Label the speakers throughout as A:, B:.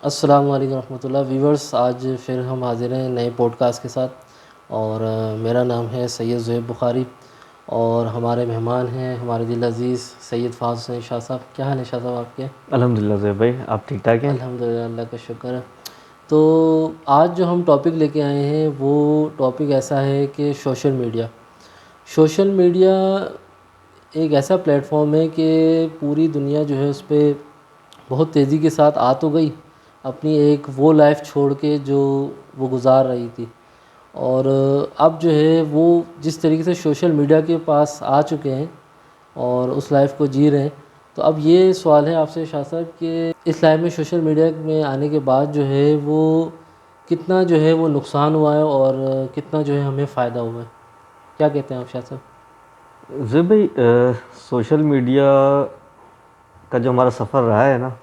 A: अस्सलाम वालेकुम रहमतुल्लाह व्यूवर्स। आज फिर हम हाज़िर हैं नए पॉडकास्ट के साथ और मेरा नाम है सैयद ज़ुहैब बुखारी और हमारे मेहमान हैं हमारे दिल अज़ीज़ सैयद फ़ाज़ हुसैन शाह साहब। क्या हाल है शाह साहब आपके?
B: अल्हम्दुलिल्लाह ज़ुहैब भाई, आप ठीक ठाक हैं?
A: अल्हम्दुलिल्लाह, अल्लाह का शुक्र है। तो आज जो हम टॉपिक लेके आए हैं वो टॉपिक ऐसा है कि सोशल मीडिया एक ऐसा प्लेटफॉर्म है कि पूरी दुनिया जो है उस पर बहुत तेज़ी के साथ आ तो गई, अपनी एक वो लाइफ छोड़ के जो वो गुज़ार रही थी। और अब जो है वो जिस तरीके से सोशल मीडिया के पास आ चुके हैं और उस लाइफ को जी रहे हैं। तो अब ये सवाल है आपसे शाह साहब कि इस लाइफ में सोशल मीडिया में आने के बाद जो है वो कितना जो है वो नुकसान हुआ है और कितना जो है हमें फ़ायदा हुआ है। क्या कहते हैं आप शाह साहब?
B: ज़ुहैब भाई, सोशल मीडिया का जो हमारा सफ़र रहा है ना,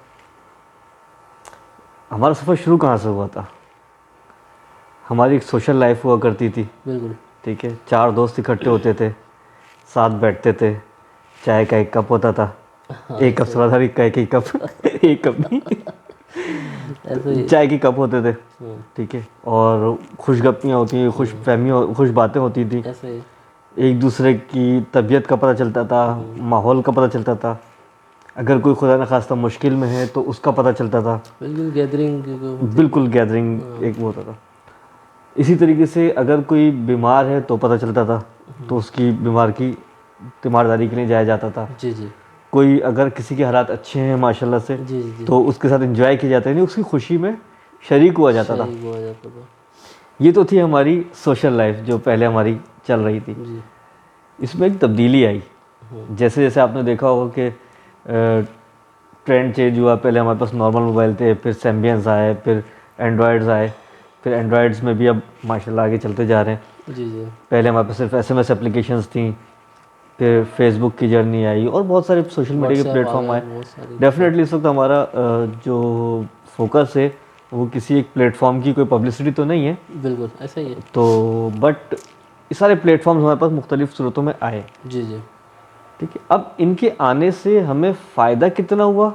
B: हमारा सफ़र शुरू कहाँ से हुआ था? हमारी एक सोशल लाइफ हुआ करती थी।
A: बिल्कुल।
B: ठीक है, 4 दोस्त इकट्ठे होते थे, साथ बैठते थे, चाय का एक कप होता था,
A: हाँ,
B: एक कप
A: ऐसे
B: सोडा था, एक का एक ही कप एक कप नहीं,
A: ऐसे ही।
B: चाय के कप होते थे। ठीक है, और खुशगप्पियाँ होती थी, खुश फहमियाँ, खुश बातें होती थी,
A: ऐसे ही।
B: एक दूसरे की तबीयत का पता चलता था, माहौल का पता चलता था, अगर कोई खुदा न खास्ता मुश्किल में है तो उसका पता चलता था।
A: बिल्कुल गैदरिंग होती थी।
B: बिल्कुल गैदरिंग एक वो होता था। इसी तरीके से अगर कोई बीमार है तो पता चलता था, तो उसकी बीमार की तीमारदारी के लिए जाया जाता था।
A: जी जी
B: कोई अगर किसी के हालात अच्छे हैं माशाल्लाह से,
A: जी जी जी।
B: तो उसके साथ एंजॉय किया जाता है, नहीं उसकी खुशी में शरीक हुआ जाता था।
A: सही बोला जाता था।
B: ये तो थी हमारी सोशल लाइफ जो पहले हमारी चल रही थी।
A: जी।
B: इसमें एक तब्दीली आई, जैसे जैसे आपने देखा होगा कि ट्रेंड चेंज हुआ। पहले हमारे पास नॉर्मल मोबाइल थे, फिर सैम्बियंस आए, फिर एंड्रॉयड्स आए, फिर एंड्रॉयड्स में भी अब माशाल्लाह आगे चलते जा रहे हैं।
A: जी जी।
B: पहले हमारे पास सिर्फ एसएमएस एप्लीकेशंस थी, फिर फेसबुक की जर्नी आई और बहुत सारे सोशल मीडिया के
A: व्हाट्सएप आ
B: प्लेटफॉर्म
A: गए
B: आए।
A: बहुत सारी चीज़ें।
B: डेफिनेटली इस वक्त हमारा जो फोकस है वो किसी एक प्लेटफॉर्म की कोई पब्लिसिटी तो नहीं है,
A: बिल्कुल ऐसा ही है।
B: तो बट ये सारे प्लेटफॉर्म्स हमारे पास मुख्तलिफ सूरतों में आए।
A: जी जी।
B: ठीक है, अब इनके आने से हमें फ़ायदा कितना हुआ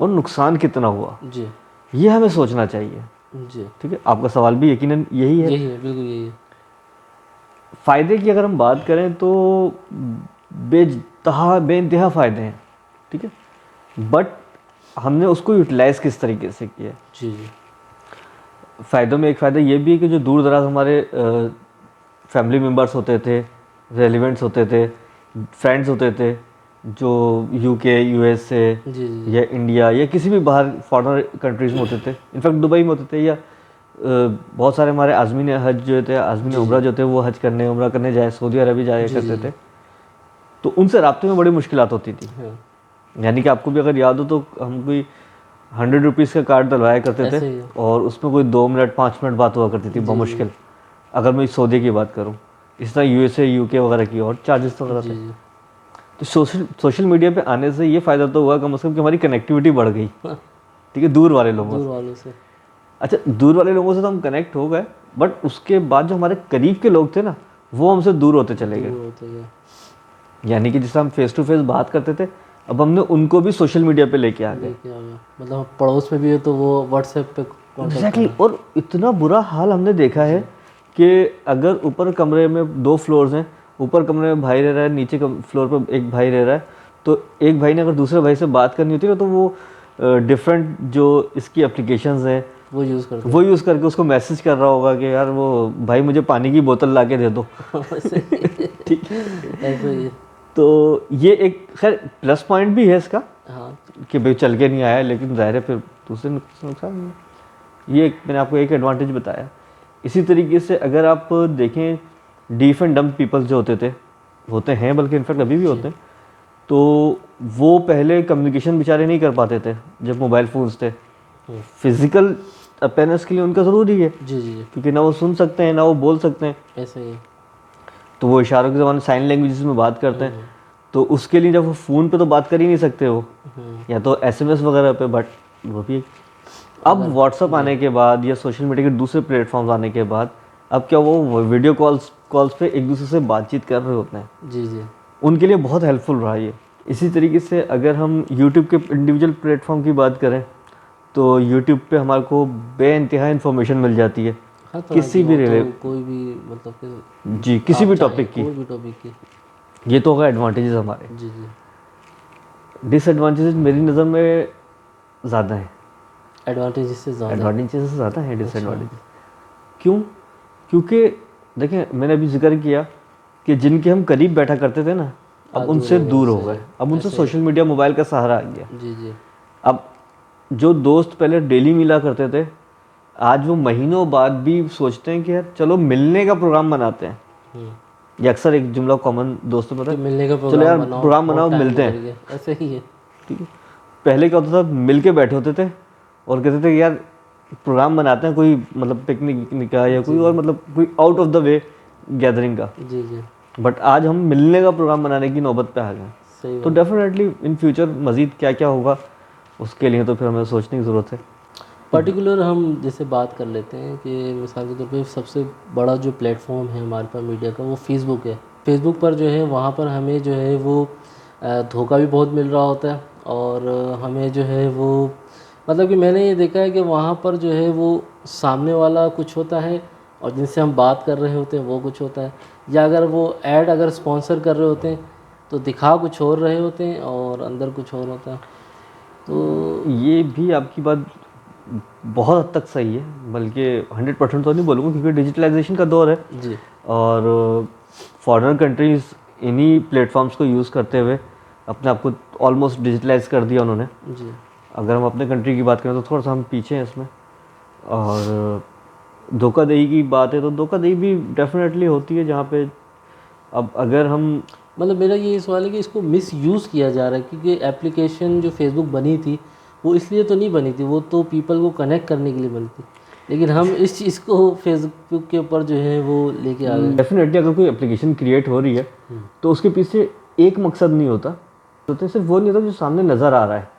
B: और नुकसान कितना हुआ,
A: जी
B: ये हमें सोचना चाहिए।
A: जी।
B: ठीक है, आपका सवाल भी यकीनन यही है।
A: यही है, बिल्कुल यही है।
B: फ़ायदे की अगर हम बात करें तो बेइंतहा फ़ायदे हैं। ठीक है, बट हमने उसको यूटिलाइज़ किस तरीके से किया है।
A: जी जी
B: फ़ायदों में एक फ़ायदा ये भी है कि जो दूर दराज हमारे फैमिली मेम्बर्स होते थे, रेलिवेंट्स होते थे, फ्रेंड्स होते थे, जो यूके, यूएस से
A: जी जी
B: या इंडिया या किसी भी बाहर फॉरेनर कंट्रीज़ में होते थे, इनफैक्ट दुबई में होते थे, या बहुत सारे हमारे आज़मीन हज जो थे, आज़मीन
A: जी
B: उम्रा जो थे, वो हज करने उम्रा करने जाए सऊदी अरब जाया
A: जी जी
B: करते
A: जी।
B: थे, तो उनसे राब्ते में बड़ी मुश्किलात होती थी।
A: हाँ,
B: यानी कि आपको भी अगर याद हो तो हम कोई 100 रुपीज़ का कार्ड डलवाया करते थे
A: ऐसे ही है।
B: और उसमें कोई 2 मिनट 5 मिनट बात हुआ करती थी
A: जी जी
B: बमुश्किल, अगर मैं सऊदी की बात करूँ। इस तरह यूएसए, यूके वगैरह की और चार्जेस वगैरह
A: जी
B: थे।
A: जी।
B: तो सोशल मीडिया पे आने से ये फ़ायदा तो हुआ कम से कम कि हमारी कनेक्टिविटी बढ़ गई।
A: हाँ,
B: ठीक है, दूर वाले लोगों
A: दूर
B: से।
A: वालों से।
B: अच्छा, दूर वाले लोगों से तो हम कनेक्ट हो गए, बट उसके बाद जो हमारे करीब के लोग थे ना, वो हमसे दूर होते चले गए।
A: दूर होते गए।
B: यानी कि जिससे हम फेस टू फेस बात करते थे, अब हमने उनको भी सोशल मीडिया पे लेके आ गए।
A: लेके आ गया मतलब पड़ोस में भी है तो वो व्हाट्सएप पे कांटेक्ट
B: एग्जैक्टली
A: करना।
B: और इतना बुरा हाल हमने देखा है
A: जी
B: कि अगर ऊपर कमरे में 2 फ्लोर्स हैं, ऊपर कमरे में भाई रह रहा है, नीचे फ्लोर पर एक भाई रह रहा है, तो एक भाई ने अगर दूसरे भाई से बात करनी होती है ना, तो वो डिफरेंट जो इसकी एप्लीकेशंस हैं
A: वो यूज़ करते
B: वो यूज़ करके उसको मैसेज कर रहा होगा कि यार वो भाई मुझे पानी की बोतल ला के दे दो।
A: हैं। ऐसे
B: ठीक।
A: ऐसे ही है।
B: तो ये एक खैर प्लस पॉइंट भी है इसका
A: हाँ
B: कि भाई चल के नहीं आया, लेकिन ज़ाहिर है फिर दूसरे नुकसान नहीं है। ये मैंने आपको एक एडवांटेज बताया। इसी तरीके से अगर आप देखें, डीफ एंड डम्प पीपल जो होते हैं बल्कि इनफैक्ट अभी भी
A: जी।
B: होते हैं, तो वो पहले कम्युनिकेशन बेचारे नहीं कर पाते थे जब मोबाइल फ़ोन्स थे। फिज़िकल अपेयरेंस के लिए उनका ज़रूरी है,
A: जी जी जी।
B: क्योंकि ना वो सुन सकते हैं ना वो बोल सकते हैं,
A: ऐसे ही है।
B: तो वो इशारों के ज़माने साइन लैंग्वेज में बात करते हैं। तो उसके लिए जब वो फ़ोन पे तो बात कर ही नहीं सकते वो, या तो एसएमएस वगैरह पे, बट वो भी अब
A: अगर
B: व्हाट्सअप आने के बाद या सोशल मीडिया के दूसरे प्लेटफॉर्म्स आने के बाद अब क्या वो वीडियो कॉल्स पे एक दूसरे से बातचीत कर रहे होते हैं,
A: जी जी
B: उनके लिए बहुत हेल्पफुल रहा ये। इसी तरीके से अगर हम यूट्यूब के इंडिविजुअल प्लेटफॉर्म की बात करें, तो यूट्यूब पे हमारे को बेइंतहा इन्फॉर्मेशन मिल जाती है
A: हाँ तो
B: किसी भी
A: कोई भी मतलब कि
B: जी किसी
A: आप
B: भी
A: चाहें
B: टॉपिक की।
A: कोई भी टॉपिक की।
B: ये तो होगा एडवांटेजेस हमारे।
A: जी जी।
B: डिसएडवांटेजेस मेरी नज़र में ज़्यादा है,
A: एडवांटेज से ज़्यादा।
B: एडवांटेजेस से ज़्यादा है
A: अच्छा।
B: डिसएडवांटेजेस। क्यों? क्योंकि देखें मैंने अभी जिक्र किया कि जिनके हम करीब बैठा करते थे ना, अब
A: आज
B: उनसे दूर हो
A: सही
B: गए,
A: है,
B: अब उनसे
A: ऐसे ही।
B: सोशल मीडिया मोबाइल का सहारा आ गया।
A: जी जी।
B: अब जो दोस्त पहले डेली मिला करते थे, आज वो महीनों बाद भी सोचते हैं कि यार चलो मिलने का प्रोग्राम बनाते हैं। ये अक्सर एक जुमला कॉमन दोस्तों में
A: कि
B: होता है,
A: मिलने का
B: चलो
A: प्रोग्राम
B: यार
A: बनाओ,
B: प्रोग्राम बनाओ
A: बहुत टाइम
B: मिलते
A: गुजर
B: हैं।
A: गया, ऐसे ही है।
B: ठीक है, पहले क्या होता था मिल के बैठे होते थे और कहते थे यार प्रोग्राम बनाते हैं कोई मतलब पिकनिक का या कोई और मतलब कोई out of the way gathering का।
A: जी जी।
B: बट आज हम मिलने का प्रोग्राम बनाने की नौबत पे आ गए।
A: सही
B: तो
A: बात।
B: डेफिनेटली इन फ्यूचर मज़ीद क्या क्या होगा उसके लिए तो फिर हमें सोचने की ज़रूरत है।
A: पर्टिकुलर हम जैसे बात कर लेते हैं कि मिसाल के तौर पे सबसे बड़ा जो प्लेटफॉर्म है हमारे पास मीडिया का, वो फेसबुक है। फेसबुक पर जो है वहाँ पर हमें जो है वो धोखा भी बहुत मिल रहा होता है, और हमें जो है वो मतलब कि मैंने ये देखा है कि वहाँ पर जो है वो सामने वाला कुछ होता है और जिनसे हम बात कर रहे होते हैं वो कुछ होता है, या अगर वो ऐड अगर स्पॉन्सर कर रहे होते हैं तो दिखा कुछ और रहे होते हैं और अंदर कुछ और होता है। तो
B: ये भी आपकी बात बहुत हद तक सही है, बल्कि 100% तो नहीं बोलूँगा क्योंकि डिजिटलाइजेशन का दौर है
A: जी
B: और फॉरेनर कंट्रीज़ इन्हीं प्लेटफॉर्म्स को यूज़ करते हुए अपने आप को ऑलमोस्ट डिजिटलाइज कर दिया उन्होंने।
A: जी।
B: अगर हम अपने कंट्री की बात करें तो थोड़ा सा हम पीछे हैं इसमें। और धोखाधड़ी की बात है तो धोखाधड़ी भी डेफिनेटली होती है जहाँ पे अब अगर हम
A: मतलब मेरा ये सवाल है कि इसको मिस यूज़ किया जा रहा है, क्योंकि एप्लीकेशन जो फेसबुक बनी थी वो इसलिए तो नहीं बनी थी, वो तो पीपल को कनेक्ट करने के लिए बनी थी, लेकिन हम इस चीज़ को फेसबुक के ऊपर जो है वो लेके आ गए।
B: डेफिनेटली अगर कोई एप्लीकेशन क्रिएट हो रही है तो उसके पीछे एक मकसद नहीं होता, तो सिर्फ वो नहीं होता जो सामने नज़र आ रहा है।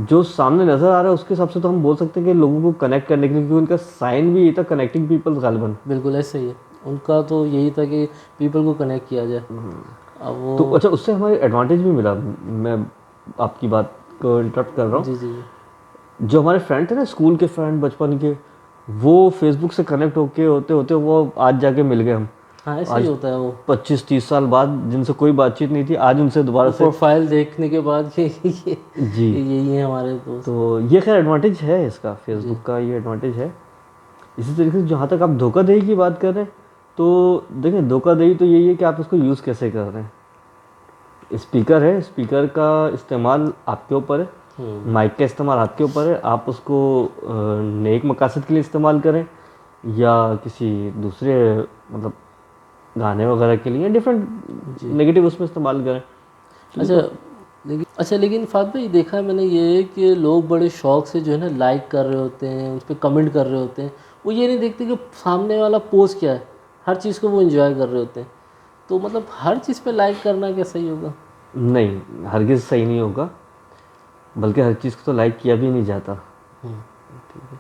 B: जो सामने नज़र आ रहा है उसके हिसाब से तो हम बोल सकते हैं कि लोगों को कनेक्ट करने के लिए, क्योंकि उनका साइन भी ये था कनेक्टिंग पीपल गालिबन।
A: बिल्कुल ऐसा ही है, उनका तो यही था कि पीपल को कनेक्ट किया जाए। अब वो
B: तो अच्छा उससे हमारे एडवांटेज भी मिला। मैं आपकी बात को इंटरप्ट कर रहा हूँ।
A: जी जी जी।
B: जो हमारे फ्रेंड थे ना स्कूल के फ्रेंड बचपन के, वो फेसबुक से कनेक्ट होते होते वो आज जाके मिल गए हम।
A: हाँ ऐसे ही होता है वो
B: 25-30 साल बाद जिनसे कोई बातचीत नहीं थी आज उनसे दोबारा से।
A: प्रोफाइल देखने के बाद कि
B: जी
A: यही है हमारे दोस्त।
B: तो ये खैर एडवांटेज है इसका, फेसबुक का ये एडवांटेज है। इसी तरीके से जहाँ तक आप धोखाधड़ी की बात कर रहे हैं तो देखें धोखाधड़ी तो यही है कि आप उसको यूज़ कैसे कर रहे हैं। स्पीकर है, स्पीकर का इस्तेमाल आपके ऊपर है, माइक का इस्तेमाल आपके ऊपर है। आप उसको नेक मकासद के लिए इस्तेमाल करें या किसी दूसरे मतलब गाने वगैरह के लिए डिफरेंट नेगेटिव उसमें इस्तेमाल करें।
A: लेकिन फात भाई देखा है मैंने ये कि लोग बड़े शौक से जो है ना लाइक कर रहे होते हैं, उस पर कमेंट कर रहे होते हैं, वो ये नहीं देखते कि सामने वाला पोस्ट क्या है, हर चीज़ को वो एंजॉय कर रहे होते हैं। तो मतलब हर चीज़ पे लाइक करना क्या सही होगा?
B: नहीं, हरगिज़ सही नहीं होगा, बल्कि हर चीज़ को तो लाइक किया भी नहीं जाता। ठीक है,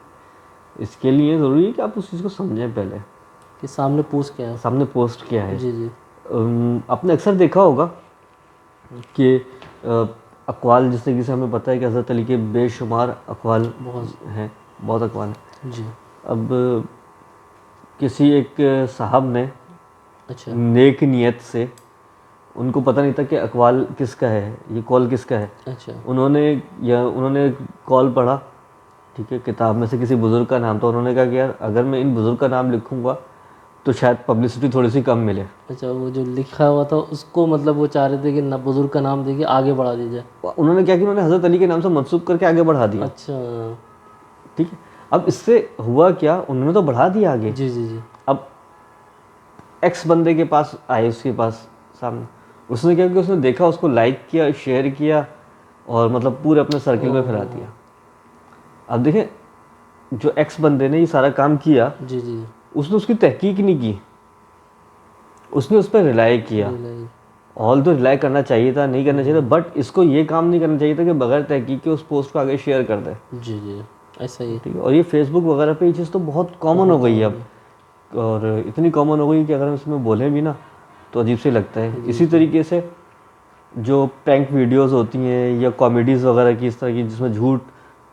B: इसके लिए ज़रूरी है कि आप उस चीज़ को समझें पहले
A: कि सामने पोस्ट क्या है।
B: सामने पोस्ट क्या है।
A: जी जी।
B: आपने अक्सर देखा होगा कि अक़वाल, जिस तरीके से हमें पता है कि हज़रत अली के बेशुमार अक़वाल हैं, बहुत अक़वाल हैं।
A: जी।
B: अब किसी एक साहब ने
A: अच्छा
B: नेक नियत से, उनको पता नहीं था कि अक़वाल किसका है, ये कॉल किसका है।
A: अच्छा
B: उन्होंने कॉल पढ़ा, ठीक है, किताब में से किसी बुज़ुर्ग का नाम था। उन्होंने कहा कि यार अगर मैं इन बुज़ुर्ग का नाम लिखूँगा तो शायद पब्लिसिटी थोड़ी सी कम मिले।
A: अच्छा, वो जो लिखा हुआ था उसको मतलब वो चाह रहे थे कि ना बुज़ुर्ग का नाम देके आगे बढ़ा दीजिए।
B: उन्होंने क्या किया, उन्होंने हज़रत अली के नाम से मनसूब करके आगे बढ़ा दिया।
A: अच्छा
B: ठीक है, अब इससे हुआ क्या, उन्होंने तो बढ़ा दिया आगे।
A: जी जी जी।
B: अब एक्स बंदे के पास आए, उसके पास सामने, उसने क्या किया, उसने देखा, उसको लाइक किया, शेयर किया और मतलब पूरे अपने सर्किल में फैला दिया। अब देखें, जो एक्स बंदे ने ये सारा काम किया,
A: जी जी,
B: उसने उसकी तहकीक नहीं की, उसने उस पर रिलाई किया। ऑल तो रिलाई करना चाहिए था, नहीं करना चाहिए था, बट इसको ये काम नहीं करना चाहिए था कि बगैर तहकीक के उस पोस्ट को आगे शेयर कर दे।
A: जी जी, ऐसा ही।
B: ठीक है, और ये फेसबुक वगैरह पे ये चीज़ तो बहुत कॉमन हो गई है अब, और इतनी कॉमन हो गई कि अगर हम इसमें बोलें भी ना तो अजीब से लगता है। इसी तरीके से जो प्रैंक वीडियोस होती हैं या कॉमेडीज़ वगैरह की इस तरह की जिसमें झूठ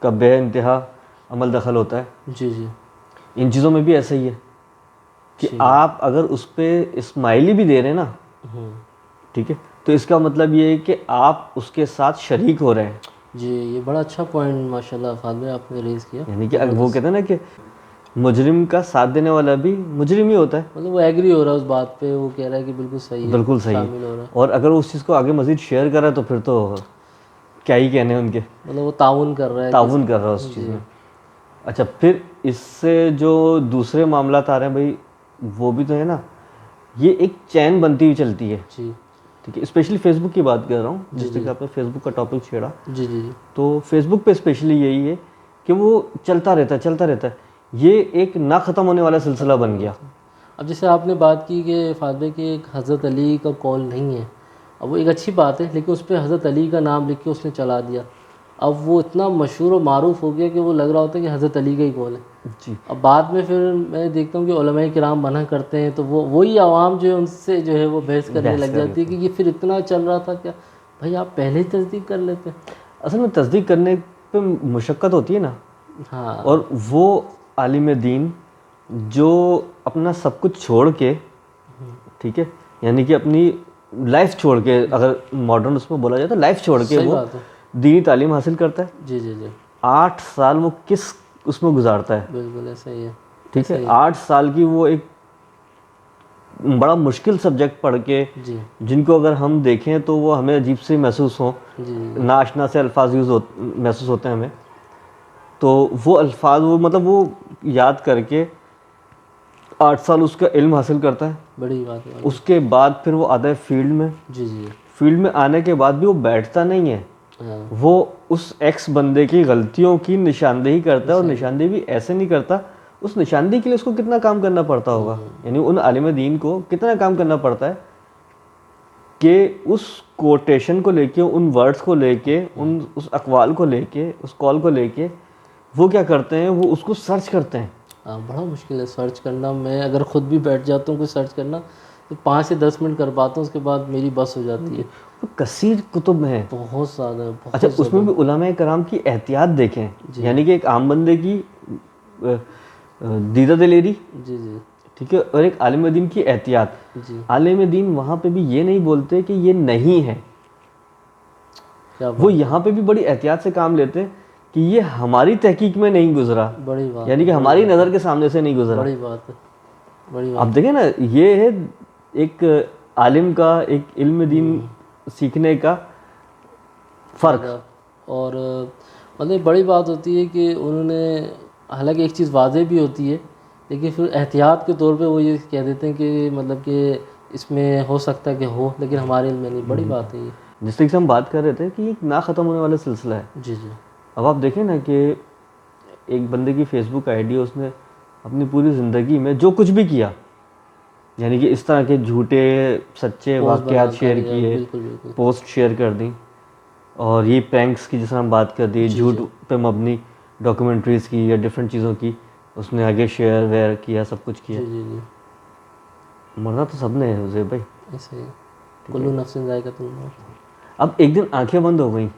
B: का बेइंतहा अमल दखल होता है।
A: जी जी।
B: इन चीज़ों में भी ऐसा ही है कि
A: जी।
B: आप अगर उस पर स्माइली भी दे रहे हैं ना,
A: हम्म।
B: ठीक है, तो इसका मतलब ये है कि आप उसके साथ शरीक हो रहे हैं।
A: जी, ये बड़ा अच्छा पॉइंट माशाल्लाह फाद भाई आपने रेज़ किया।
B: यानी कि वो कहते हैं ना कि मुजरिम का साथ देने वाला भी मुजरिम ही होता है।
A: मतलब वो एग्री हो रहा है उस बात पे, वो कह रहा है कि बिल्कुल सही है,
B: बिल्कुल सही
A: शामिल
B: है।
A: हो रहा है।
B: और अगर वो उस चीज़ को आगे मज़ीद शेयर कर रहा है तो फिर तो क्या ही कहने उनके,
A: मतलब वो ताउन कर रहा है
B: ताउन कर रहा है उस चीज़
A: जी।
B: में। अच्छा, फिर इससे जो दूसरे मामलात आ रहे हैं भाई, वो भी तो है ना, ये एक चैन बनती हुई चलती है।
A: जी
B: ठीक है, स्पेशली फेसबुक की बात कर रहा हूँ,
A: जी
B: जिस तरीके
A: जी
B: आपने फेसबुक का टॉपिक छेड़ा,
A: जी जी जी।
B: तो फेसबुक पे स्पेशली यही है कि वो चलता रहता है, चलता रहता है। ये एक ना ख़त्म होने वाला सिलसिला बन गया।
A: अब जैसे आपने बात की कि फाद भाई कि एक हज़रत अली का कॉल नहीं है, अब वो एक अच्छी बात है, लेकिन उस पर हज़रत अली का नाम लिख के उसने चला दिया। अब वो इतना मशहूर और मारूफ हो गया कि वो लग रहा होता है कि हज़रत अली का ही कॉल है।
B: जी।
A: अब बाद में फिर मैं देखता हूँ कि उलमाए किराम मना करते हैं, तो वो वही आवाम जो है उनसे जो है वो बहस करने
B: बहस
A: लग
B: कर
A: जाती है कि ये फिर इतना चल रहा था क्या। भाई आप पहले ही तस्दीक कर लेते।
B: असल में तस्दीक करने पे मुशक्क़त होती है ना,
A: हाँ।
B: और वो आलिम दीन जो अपना सब कुछ छोड़ के, ठीक है, यानी कि अपनी लाइफ छोड़ के, अगर मॉडर्न उसमें बोला जाए तो लाइफ छोड़ के
A: सही
B: वो
A: बात है।
B: दीनी तालीम हासिल करता है।
A: जी जी जी।
B: 8 साल वो किस उसमें गुजारता है,
A: बिल्कुल ऐसा ही है।
B: ठीक
A: ऐसा
B: है,
A: ही
B: 8 साल की वो एक बड़ा मुश्किल सब्जेक्ट पढ़ के,
A: जी
B: जिनको अगर हम देखें तो वो हमें अजीब से महसूस हों,
A: जी
B: नाशना से अल्फाज महसूस होते हैं हमें, तो वो अल्फाज वो मतलब वो याद करके 8 साल उसका इल्म हासिल करता है।
A: बड़ी बात है।
B: उसके बाद फिर वो आता है फील्ड में।
A: जी जी।
B: फील्ड में आने के बाद भी वो बैठता नहीं है,
A: हाँ।
B: वो उस एक्स बंदे की गलतियों की निशानदेही करता है, और
A: सही।
B: निशानदेही भी ऐसे नहीं करता, उस निशानदेही के लिए उसको कितना काम करना पड़ता होगा, यानी उन आलिम दीन को कितना काम करना पड़ता है कि उस कोटेशन को लेके, उन वर्ड्स को लेके, उस अकवाल को लेके, उस कॉल को लेके वो क्या करते हैं, वो उसको सर्च करते हैं।
A: हाँ, बड़ा मुश्किल है सर्च करना। मैं अगर ख़ुद भी बैठ जाता हूँ कुछ सर्च करना तो 5 से 10 मिनट कर पाता हूँ, उसके बाद मेरी बस हो जाती है।
B: वो कसीर कुतुब में है।
A: बहुत ज़्यादा, बहुत
B: अच्छा, उसमें
A: ज़्यादा।
B: भी उलमाए कराम की एहतियात देखें,
A: जी।
B: यानी कि एक आम बंदे की दीदा दिलेरी,
A: जी जी
B: ठीक है, और एक आलिम दीन की एहतियात।
A: जी।
B: आलिम दीन वहाँ पे भी ये नहीं बोलते कि ये नहीं है,
A: क्या
B: वो
A: बात।
B: यहाँ पे भी बड़ी एहतियात से काम लेते हैं कि ये हमारी तहकीक में नहीं गुजरा,
A: बड़ी बात
B: यानी कि
A: है,
B: हमारी नज़र के सामने से नहीं गुजरा।
A: बड़ी बात है, बड़ी
B: आप
A: बात।
B: देखें ना, ये है एक आलिम का, एक इल्म दीन सीखने का फ़र्क।
A: और मतलब बड़ी बात होती है कि उन्होंने, हालांकि एक चीज़ वाज़ेह भी होती है, लेकिन फिर एहतियात के तौर पे वो ये कह देते हैं कि मतलब कि इसमें हो सकता है कि हो, लेकिन हमारे इल्म में नहीं। बड़ी बात है ये।
B: जिस तरीके से हम बात कर रहे थे कि एक ना ख़त्म होने वाला सिलसिला है।
A: जी जी
B: अब आप देखें ना कि एक बंदे की फेसबुक आईडी है, उसने अपनी पूरी ज़िंदगी में जो कुछ भी किया, यानी कि इस तरह के झूठे सच्चे
A: पोस्ट
B: वाक़यात
A: बनाता
B: शेयर
A: है,
B: किए,
A: बिल्कुल बिल्कुल।
B: पोस्ट शेयर कर दी, और ये प्रैंक्स की जिस हम बात कर दी,
A: जी
B: झूठ
A: जी
B: पे मबनी डॉक्यूमेंट्रीज़ की या डिफरेंट चीज़ों की, उसने आगे शेयर वेयर किया, सब कुछ किया।
A: जी जी जी।
B: मरना तो सबने है उसे भाई।
A: ऐसे ही कुल्लू नफ्सिन ज़ायक़ातुल मौत।
B: अब एक दिन आंखें बंद हो गई,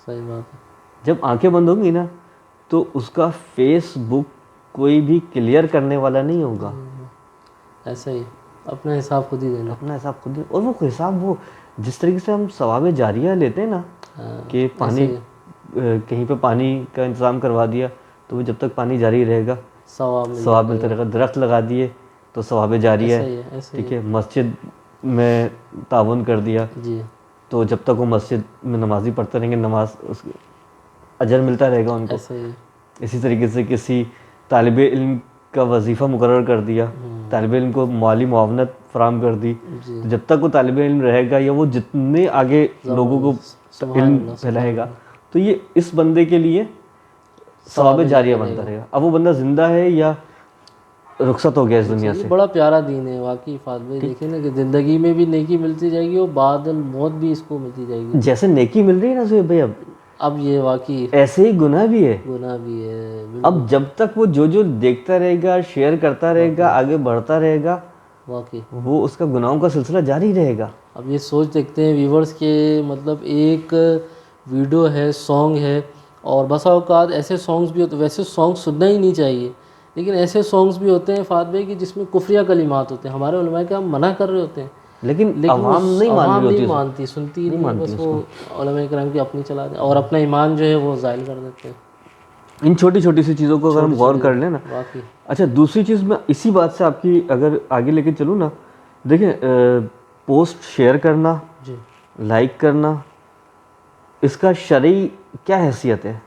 A: सही बात है।
B: जब आंखें बंद होंगी ना, तो उसका फेसबुक कोई भी क्लियर करने वाला नहीं होगा।
A: ऐसा ही अपना हिसाब खुद ही देना।
B: अपना हिसाब खुद ही, और वो हिसाब वो जिस तरीके से हम सवाब जारिया लेते हैं ना,
A: हाँ,
B: कि पानी
A: ऐसे ही
B: कहीं पे पानी का इंतज़ाम करवा दिया तो वो जब तक पानी जारी रहेगा
A: सवाब
B: सवाब
A: मिलता
B: मिलता
A: रहेगा।
B: रहेगा, दरख्त लगा दिए तो सवाब जारी
A: ऐसा
B: है,
A: ही है, ऐसे
B: ठीक
A: ही
B: है, मस्जिद में ताउन कर दिया
A: है। जी
B: तो जब तक वो मस्जिद में नमाजी पढ़ते रहेंगे, नमाज उस अजर मिलता रहेगा उनको।
A: ऐसा ही है।
B: इसी तरीके से किसी तालिब इल्म का वजीफ़ा मुकर्रर कर दिया, तालिब इल्म को माली मुआवनत फराम कर दी,
A: जी
B: तो जब तक वो तालिब इल्म रहेगा या वो जितने आगे लोगों को
A: सुभान
B: इल्म
A: अल्लाह, सुभान
B: फैलाएगा,
A: अल्लाह।
B: तो ये इस बंदे के लिए सवाब
A: सवाब
B: जारिया
A: जारिया
B: बनता
A: रहेगा।
B: रहेगा। अब वो बंदा ज़िंदा है या रुखसत हो गया इस दुनिया
A: ये
B: से।
A: बड़ा प्यारा दीन है वाकई फाद भाई। देखे ना कि ज़िंदगी में भी नेकी मिलती जाएगी और बाद मौत भी इसको मिलती जाएगी।
B: जैसे नेकी मिल रही है ना सुहेब भाई, अब
A: अब ये वाकई
B: ऐसे ही गुनाह भी है।
A: गुनाह भी है, बिल्कुल
B: अब जब तक वो जो जो देखता रहेगा, शेयर करता रहेगा, आगे बढ़ता रहेगा,
A: वाकई।
B: वो उसका गुनाहों का सिलसिला जारी रहेगा।
A: अब ये सोच देखते हैं व्यूवर्स के, मतलब एक वीडियो है, सॉन्ग है, और बसा औकात ऐसे सॉन्ग्स भी होते, वैसे सॉन्ग सुनना ही नहीं चाहिए, लेकिन ऐसे सॉन्ग्स भी होते हैं फात भाई कि जिसमें कुफ्रिया कलिमात होते हैं, हमारे उलमा के हम मना कर रहे होते हैं,
B: लेकिन
A: लेकिन
B: आवाम
A: उस
B: नहीं मान रही
A: आवाम
B: होती
A: नहीं
B: उसे,
A: मानती, सुनती ही
B: नहीं
A: नहीं है,
B: मानती
A: बस वो
B: उसको।
A: उलमा कराम की अपनी चला दें और अपना ईमान जो है वो ज़ायल कर देते हैं।
B: इन छोटी छोटी सी चीज़ों को अगर हम
A: छोटी
B: गौर
A: छोटी
B: कर लें ना।
A: वाकई।
B: अच्छा, दूसरी चीज़ मैं इसी बात से आपकी अगर आगे लेके चलूँ ना, देखिए पोस्ट शेयर करना,
A: जी।
B: लाइक करना, इसका शरई क्या हैसियत है?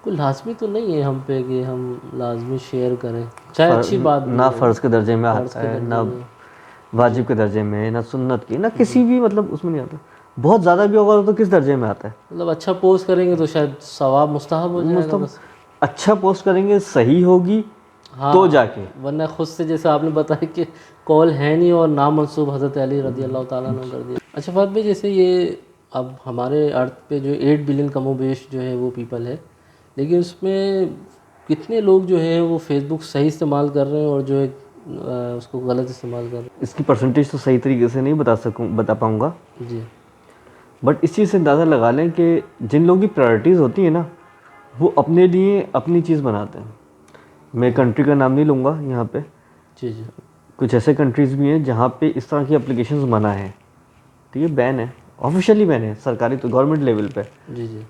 A: कोई लाजमी तो नहीं है हम पे कि हम लाजमी शेयर करें, चाहे अच्छी बात भी
B: ना
A: हो,
B: फ़र्ज़ के दर्जे में
A: फ़र्ज़
B: आता
A: के
B: है,
A: दर्जे
B: ना
A: में। जी।
B: वाजिब के दर्जे में, ना सुन्नत की, ना किसी भी मतलब उसमें नहीं आता। बहुत ज़्यादा भी होगा तो किस दर्जे में आता है?
A: मतलब अच्छा पोस्ट करेंगे तो शायद सवाब मुस्तहब हो जाएगा
B: मतलब
A: बस।
B: अच्छा पोस्ट करेंगे, सही होगी तो
A: हाँ,
B: जाके।
A: वरना खुद से जैसे आपने बताया कि कॉल है नहीं और नाम मंसूब हज़रत अली रदी अल्लाह ताला अन्हु कर दिया। अच्छा फात भाई, जैसे ये अब हमारे अर्थ पे जो 8 बिलियन कमोबेश जो है वो पीपल है, लेकिन उसमें कितने लोग जो है वो फेसबुक सही इस्तेमाल कर रहे हैं और जो है उसको गलत इस्तेमाल कर रहे
B: इसकी परसेंटेज तो सही तरीके से नहीं बता पाऊँगा,
A: हैं। जी।
B: बट इस चीज़ से अंदाज़ा लगा लें कि जिन लोगों की प्रायोरिटीज़ होती है ना, वो अपने लिए अपनी चीज़ बनाते हैं। मैं कंट्री का नाम नहीं लूँगा यहाँ पे।
A: जी। जी।
B: कुछ ऐसे कंट्रीज़ भी हैं जहाँ पे इस तरह की एप्लीकेशंस मना है, ठीक है, बैन है, ऑफिशियली बैन है, सरकारी तो गवर्नमेंट लेवल पे।
A: जी। जी।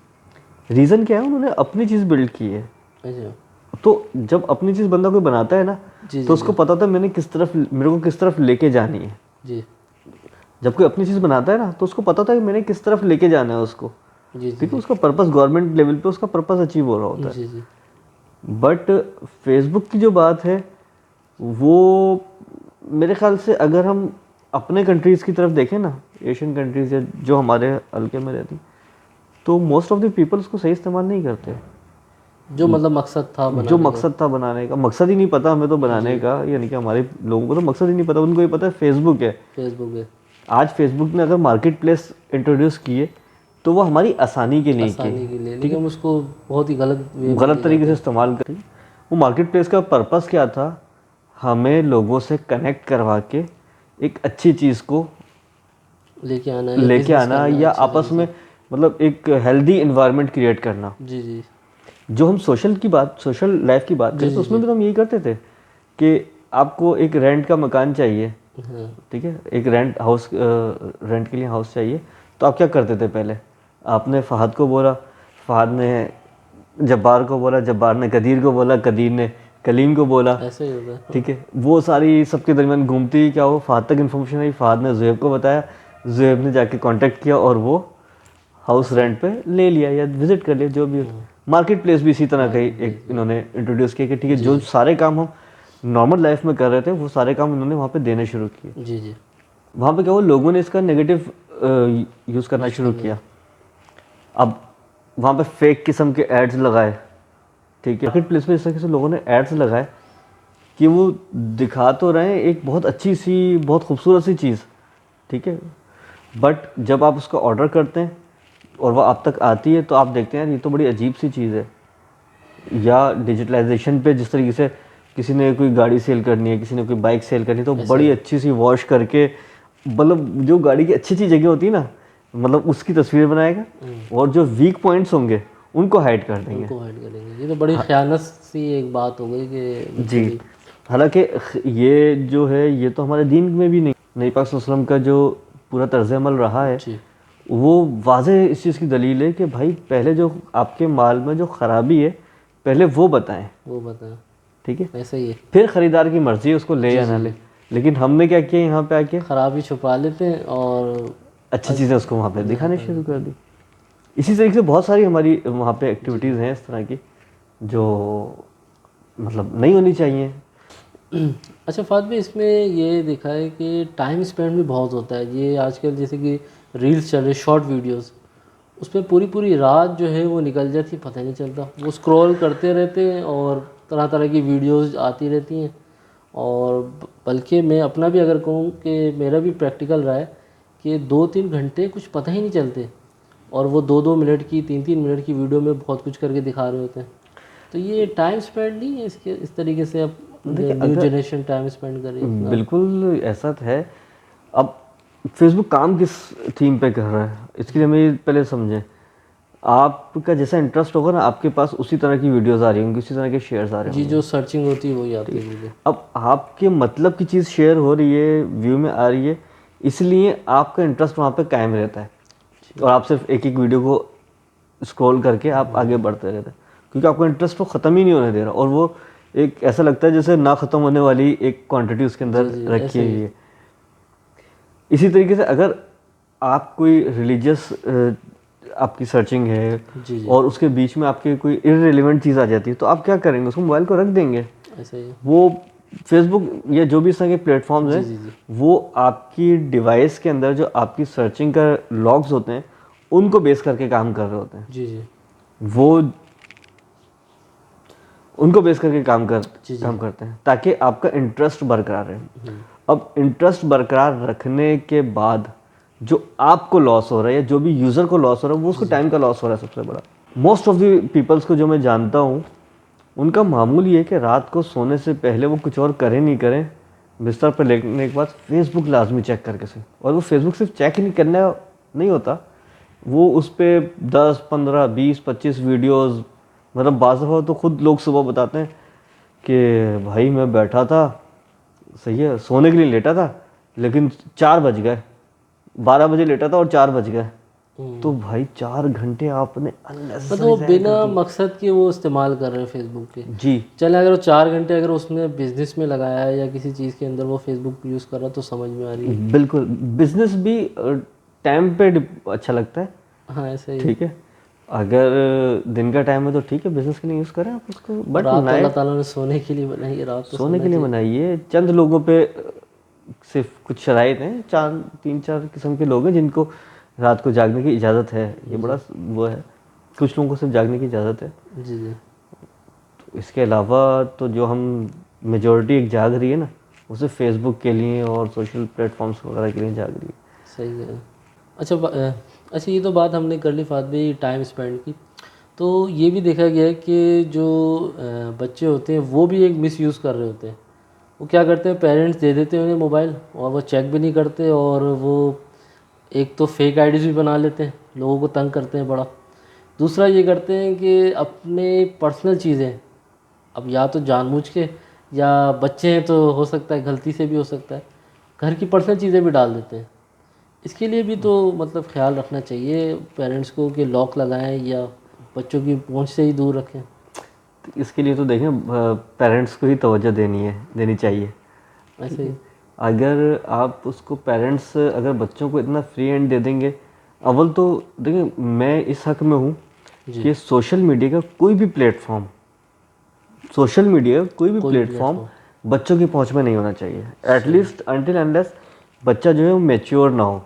B: रीज़न क्या है? उन्होंने अपनी चीज़ बिल्ड की है।
A: अच्छा।
B: तो जब अपनी चीज़ बंदा कोई बनाता है ना,
A: जी।
B: तो
A: जी।
B: उसको
A: जी।
B: पता था मेरे को किस तरफ लेके जानी है।
A: जी।
B: जब कोई अपनी चीज़ बनाता है ना, तो उसको पता था कि मैंने किस तरफ लेके जाना है उसको,
A: जी। जी।
B: ठीक है,
A: जी।
B: उसका पर्पस गवर्नमेंट लेवल पे उसका पर्पस अचीव हो रहा होता है।
A: जी। जी।
B: बट फेसबुक की जो बात है, वो मेरे ख्याल से अगर हम अपने कंट्रीज़ की तरफ देखें ना, एशियन कंट्रीज़ या जो हमारे हल्के में रहती, तो मोस्ट ऑफ द पीपल उसको सही इस्तेमाल नहीं करते।
A: जो मतलब मकसद था
B: जो
A: बनाने का।
B: मकसद था बनाने का, मकसद ही नहीं पता हमें तो बनाने
A: जी।
B: का, यानी कि हमारे लोगों को तो मकसद ही नहीं पता, उनको ये पता है फेसबुक है।
A: फेसबुक है।
B: आज फेसबुक ने अगर मार्केट प्लेस इंट्रोड्यूस किए, तो वो हमारी आसानी के लिए किए,
A: आसानी के लिए,
B: ठीक
A: लेकिन
B: है,
A: हम उसको बहुत ही गलत वे में
B: गलत
A: ले
B: तरीके
A: जाते
B: से
A: हैं।
B: इस्तेमाल करें। वो मार्केट प्लेस का पर्पस क्या था? हमें लोगों से कनेक्ट करवा के एक अच्छी चीज़ को
A: लेके आना है या
B: लेके
A: बिजनेस
B: आना,
A: करना है
B: या
A: अच्छे
B: आपस में
A: तरीके।
B: मतलब एक हेल्दी इन्वायरमेंट क्रिएट करना।
A: जी। जी।
B: जो हम सोशल लाइफ की बात
A: जी।
B: करें, तो
A: जी।
B: उसमें
A: जी।
B: भी तो हम यही करते थे कि आपको एक रेंट का मकान चाहिए,
A: हाँ।
B: ठीक है, एक रेंट के लिए हाउस चाहिए, तो आप क्या करते थे पहले? आपने फ़हद को बोला, फ़हद ने जब्बार को बोला, जब्बार ने कदीर को बोला, कदीर ने कलीम को बोला,
A: ऐसा ही होता है।
B: ठीक है, वो सारी सबके दरमियान घूमती क्या हो, फ़हद तक इन्फॉर्मेशन आई, फ़हद ने ज़ुहैब को बताया, ज़ुहैब ने जाके कांटेक्ट किया और वो हाउस
A: ऐसा।
B: रेंट पे ले लिया या विजिट कर लिया, जो भी हो। मार्केट प्लेस भी इसी तरह का ही
A: मार्केट प्लेस
B: एक
A: में।
B: इन्होंने इंट्रोड्यूस किया कि ठीक है,
A: जी।
B: जो सारे काम हम नॉर्मल लाइफ में कर रहे थे, वो सारे काम इन्होंने वहाँ पे देने शुरू किए।
A: जी। जी।
B: वहाँ पे क्या हुआ, लोगों ने इसका नेगेटिव यूज़ करना
A: यूज़
B: शुरू
A: करना
B: किया।
A: है।
B: अब वहाँ पे फेक किस्म के एड्स लगाए, ठीक है, मार्केट प्लेस पे इस तरह से लोगों ने एड्स लगाए कि वो दिखा तो रहे हैं एक बहुत अच्छी सी, बहुत खूबसूरत सी चीज़, ठीक है, बट जब आप उसका ऑर्डर करते हैं और वो आप तक आती है, तो आप देखते हैं ये तो बड़ी अजीब सी चीज़ है। या डिजिटलाइजेशन पे जिस तरीके से किसी ने कोई गाड़ी सेल करनी है, किसी ने कोई बाइक सेल करनी है, तो
A: ऐसा
B: बड़ी
A: ही।
B: अच्छी सी वॉश करके, मतलब जो गाड़ी की अच्छी अच्छी जगह होती है ना, मतलब उसकी तस्वीर बनाएगा, और जो वीक पॉइंट्स होंगे उनको हाइड कर देंगे।
A: उनको हाइड करेंगे। ये तो बड़ी ख़यानत सी एक बात हो गई कि
B: जी,
A: बिल्कुल ही।
B: हालांकि ये जो है, ये तो हमारे दीन में भी नहीं, नबी पाक सल्लल्लाहु अलैहि वसल्लम का जो पूरा तर्ज अमल रहा है,
A: जी।
B: वो वाज़ेह इस चीज़ की दलील है कि भाई पहले जो आपके माल में जो ख़राबी है, पहले वो बताएं,
A: वो बताएं।
B: ठीक है,
A: ऐसा ही है।
B: फिर ख़रीदार की मर्ज़ी है उसको ले
A: जी।
B: या ना
A: जी।
B: ले।
A: जी।
B: लेकिन हमने क्या किया यहाँ पे आके,
A: खराबी छुपा लेते हैं और
B: अच्छी चीज़ें उसको वहाँ पे दिखाने
A: दिखा
B: शुरू
A: देते
B: कर
A: हैं।
B: दी। इसी तरीके से बहुत सारी हमारी वहाँ पे
A: जी।
B: एक्टिविटीज़ हैं इस तरह की, जो मतलब नहीं होनी चाहिए।
A: अच्छा फात भाई, इसमें ये देखा है कि टाइम स्पेंड भी बहुत होता है। ये आजकल जैसे कि रील्स चल रहे, शॉर्ट वीडियोस, उसमें पूरी पूरी रात जो है वो निकल जाती है, पता ही नहीं चलता। वो स्क्रॉल करते रहते हैं और तरह तरह की वीडियोस आती रहती हैं। और बल्कि मैं अपना भी अगर कहूँ कि मेरा भी प्रैक्टिकल रहा है कि 2-3 घंटे कुछ पता ही नहीं चलते, और वो 2-2 मिनट की, 3-3 मिनट की वीडियो में बहुत कुछ करके दिखा रहे होते हैं। तो ये टाइम स्पेंड नहीं है इसके, इस तरीके से अब
B: देखिए,
A: न्यू जनरेशन टाइम स्पेंड करे अपना।
B: बिल्कुल ऐसा तो है। अब फेसबुक काम किस थीम पे कर रहा है, इसके लिए हमें पहले समझें। आपका जैसा इंटरेस्ट होगा ना, आपके पास उसी तरह की वीडियोस आ रही होंगी, उसी तरह के शेयर्स आ रहे
A: जी,
B: होंगे।
A: जो सर्चिंग होती है वही आती है मुझे।
B: अब आपके मतलब की चीज़ शेयर हो रही है, व्यू में आ रही है, इसलिए आपका इंटरेस्ट वहाँ पे कायम रहता है और आप सिर्फ एक एक वीडियो को स्क्रॉल करके आप आगे बढ़ते रहते हैं, क्योंकि आपका इंटरेस्ट वो ख़त्म ही नहीं होने दे रहा, और वो एक ऐसा लगता है जैसे ना ख़त्म होने वाली एक क्वांटिटी उसके अंदर
A: जी,
B: रखी
A: ऐसे ही।
B: हुई है। इसी तरीके से अगर आप कोई रिलीजियस आपकी सर्चिंग है
A: जी, जी,
B: और उसके बीच में आपके कोई इररिलेवेंट चीज़ आ जाती है, तो आप क्या करेंगे? उसको मोबाइल को रख देंगे।
A: ऐसे ही।
B: वो फेसबुक या जो भी इस तरह के प्लेटफॉर्म्स
A: जी,
B: हैं,
A: जी, जी,
B: वो आपकी डिवाइस के अंदर जो आपकी सर्चिंग का लॉग्स होते हैं, उनको बेस करके काम कर रहे होते हैं।
A: जी, जी,
B: वो उनको बेस करके
A: जी, जी,
B: काम करते हैं ताकि आपका इंटरेस्ट बरकरार रहे।
A: हम्म,
B: अब इंटरेस्ट बरकरार रखने के बाद जो आपको लॉस हो रहा है या जो भी यूज़र को लॉस हो रहा है, वो उसको टाइम का लॉस हो रहा है सबसे बड़ा। मोस्ट ऑफ द पीपल्स को जो मैं जानता हूँ, उनका मामूल ये है कि रात को सोने से पहले वो कुछ और करें नहीं करें, बिस्तर पर लेटने के बाद फेसबुक लाजमी चेक करके से, और वो फेसबुक सिर्फ चेक ही नहीं करना नहीं होता, वो उस पर 10 15 20 25 वीडियोस, मतलब बाज़ दफ़ा तो खुद लोग सुबह बताते हैं कि भाई मैं बैठा था, सही है, सोने के लिए लेटा था, लेकिन 4 बज गए, 12 बजे लेटा था और 4 बज गए। तो भाई 4 घंटे आपने
A: मतलब
B: अननेसेसरी
A: वो
B: ज़ाया कर
A: बिना
B: दिए।
A: मकसद के वो इस्तेमाल कर रहे हैं फेसबुक के।
B: जी
A: चले अगर वो 4 घंटे अगर उसने बिजनेस में लगाया है या किसी चीज़ के अंदर वो फेसबुक यूज़ कर रहा है तो समझ में आ रही है।
B: बिल्कुल, बिजनेस भी टाइम पे अच्छा लगता है,
A: हाँ, ऐसे ही।
B: ठीक है। अगर दिन का टाइम है तो ठीक है, बिजनेस के लिए यूज़ करें आप उसको,
A: और
B: बट
A: रात तो अल्लाह
B: नाइट
A: ताला ने सोने के लिए बनाई है, रात तो
B: सोने
A: सोना
B: के लिए
A: चाहिए।
B: बनाइए। चंद लोगों पे सिर्फ कुछ शराइत हैं, 3 4 किस्म के लोग हैं जिनको रात को जागने की इजाज़त है, ये बड़ा वो है। कुछ लोगों को सिर्फ जागने की इजाज़त है।
A: जी, जी,
B: तो इसके अलावा तो जो हम मेजॉरिटी एक जाग रही है ना, वो सिर्फ फेसबुक के लिए और सोशल प्लेटफॉर्म्स वगैरह के लिए जाग रही है।
A: सही है। अच्छा अच्छा, ये तो बात हमने कर ली फात भाई टाइम स्पेंड की। तो ये भी देखा गया है कि जो बच्चे होते हैं वो भी एक मिस यूज़ कर रहे होते हैं। वो क्या करते हैं, पेरेंट्स दे देते हैं उन्हें मोबाइल और वो चेक भी नहीं करते, और वो एक तो फेक आईडीज़ भी बना लेते हैं, लोगों को तंग करते हैं बड़ा। दूसरा ये करते हैं कि अपने पर्सनल चीज़ें, अब या तो जानबूझ के या बच्चे हैं तो हो सकता है गलती से भी हो सकता है, घर की पर्सनल चीज़ें भी डाल देते हैं। इसके लिए भी तो मतलब ख्याल रखना चाहिए पेरेंट्स को कि लॉक लगाएं या बच्चों की पहुंच से ही दूर रखें।
B: तो इसके लिए तो देखें, पेरेंट्स को ही तवज्जो देनी चाहिए।
A: ऐसे ही।
B: अगर आप उसको पेरेंट्स अगर बच्चों को इतना फ्री हैंड दे देंगे, अव्वल तो देखिए मैं इस हक में हूँ
A: जी,
B: कि सोशल मीडिया का कोई भी प्लेटफॉर्म, सोशल मीडिया का कोई भी
A: कोई
B: प्लेटफॉर्म
A: प्लेटफॉर्म।
B: बच्चों की पहुंच में नहीं होना चाहिए, एटलीस्ट अनटिल अनलेस बच्चा जो है वो मैच्योर ना हो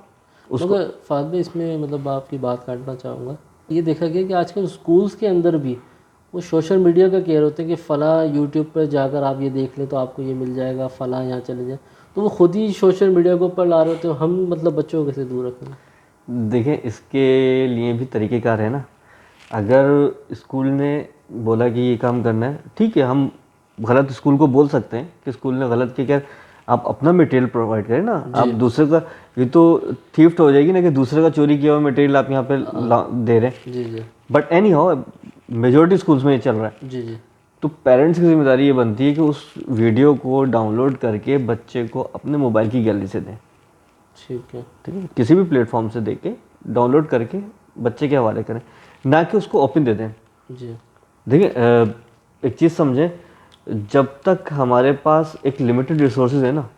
B: उसको।
A: मगर फाद भाई इसमें मतलब आपकी बात काटना चाहूँगा, ये देखा गया कि आजकल स्कूल्स के अंदर भी वो सोशल मीडिया का केयर होते हैं कि फ़लाँ यूट्यूब पर जाकर आप ये देख लें तो आपको ये मिल जाएगा, फ़लाँ यहाँ चले जाए, तो वो खुद ही सोशल मीडिया के ऊपर ला रहे होते हैं। हम मतलब बच्चों को कैसे दूर रखें?
B: देखें इसके लिए भी तरीक़ेकार है ना। अगर स्कूल ने बोला कि ये काम करना है, ठीक है, हम गलत स्कूल को बोल सकते हैं कि स्कूल ने गलत किया, क्या आप अपना मटेरियल प्रोवाइड करें ना, आप दूसरे का, ये तो थीफ्ट हो जाएगी ना कि दूसरे का चोरी किया हुआ मटेरियल आप यहाँ पे दे रहे हैं।
A: जी, जी,
B: but anyhow majority schools में ये चल रहा है।
A: जी, जी,
B: तो पेरेंट्स की जिम्मेदारी ये बनती है कि उस वीडियो को डाउनलोड करके बच्चे को अपने मोबाइल की गैलरी से दें,
A: ठीक है।
B: ठीक है, किसी भी प्लेटफॉर्म से देके डाउनलोड करके बच्चे के हवाले करें, ना कि उसको ओपन दे दें।
A: जी,
B: देखिए एक चीज़ समझें, जब तक हमारे पास एक लिमिटेड रिसोर्सेज है ना,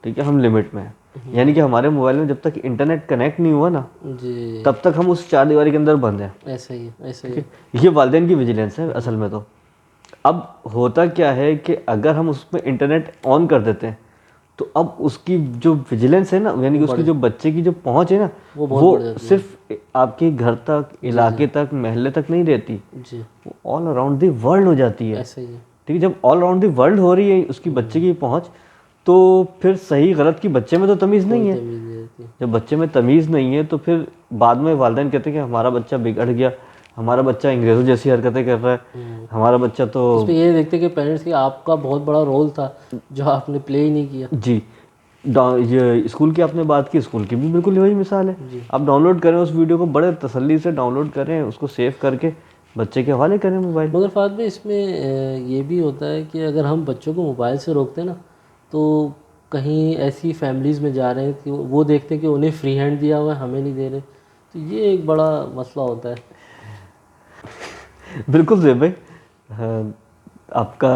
B: ठीक है, हम लिमिट में हैं, यानी कि हमारे मोबाइल में जब तक इंटरनेट कनेक्ट नहीं हुआ ना,
A: जी,
B: तब तक हम उस चार दीवारी के अंदर बंद हैं।
A: ऐसा ही है, ऐसा ही
B: ठीक
A: है।
B: है, ये वालिदैन की विजिलेंस है असल में। तो अब होता क्या है कि अगर हम उसमें इंटरनेट ऑन कर देते हैं, तो अब उसकी जो विजिलेंस है ना, यानी कि उसकी जो बच्चे की जो पहुंच है ना,
A: वो बहुत बढ़ जाती है।
B: सिर्फ आपके घर तक, इलाके तक, महल्ले तक नहीं रहती,
A: जी,
B: वो ऑल अराउंड द वर्ल्ड हो जाती है।
A: ऐसा ही है।
B: ठीक है, जब ऑल अराउंड द वर्ल्ड हो रही है उसकी बच्चे की पहुंच, तो फिर सही गलत की बच्चे में तो तमीज़ नहीं
A: कोई
B: है।
A: तमीज़ नहीं रहती।
B: जब बच्चे में तमीज़ नहीं है तो फिर बाद में वालिदैन कहते हैं कि हमारा बच्चा बिगड़ गया, हमारा बच्चा अंग्रेज़ों जैसी हरकतें कर रहा है, हमारा बच्चा तो।
A: इसमें ये देखते हैं कि पेरेंट्स की आपका बहुत बड़ा रोल था जो आपने प्ले ही नहीं किया।
B: जी, ये स्कूल की आपने बात की, स्कूल की भी बिल्कुल वही मिसाल है। आप डाउनलोड करें उस वीडियो को, बड़े तसल्ली से डाउनलोड करें, उसको सेव करके बच्चे के हवाले करें मोबाइल।
A: मगर फात में इसमें ये भी होता है कि अगर हम बच्चों को मोबाइल से रोकते हैं ना, तो कहीं ऐसी फैमिलीज़ में जा रहे हैं कि वो देखते हैं कि उन्हें फ्री हैंड दिया हुआ है, हमें नहीं दे रहे, तो ये एक बड़ा मसला होता है।
B: बिल्कुल ज़ेब भाई, हाँ, आपका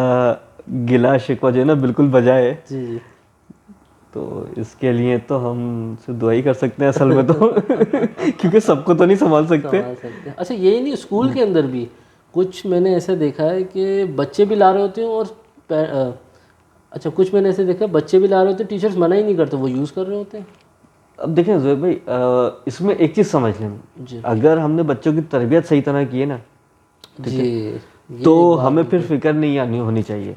B: गिला शिकवा जो है ना बिल्कुल बजाय है।
A: जी जी।
B: तो इसके लिए तो हम सिर्फ दुआ ही कर सकते हैं असल में तो क्योंकि सबको तो नहीं संभाल सकते।
A: संभाल सकते हैं। अच्छा, यही नहीं, स्कूल के अंदर भी कुछ मैंने ऐसा देखा है कि बच्चे भी ला रहे होते हैं और अच्छा, कुछ मैंने ऐसे देखा है बच्चे भी ला रहे होते हैं, टीचर्स मना ही नहीं करते, वो यूज़ कर रहे होते हैं।
B: अब देखें ज़ोहैब भाई, इसमें एक चीज़ समझ लें,
A: जी
B: अगर हमने बच्चों की तरबियत सही तरह की है ना,
A: जी, ये
B: तो
A: एक बात
B: हमें फिर फिक्र नहीं आनी होनी चाहिए।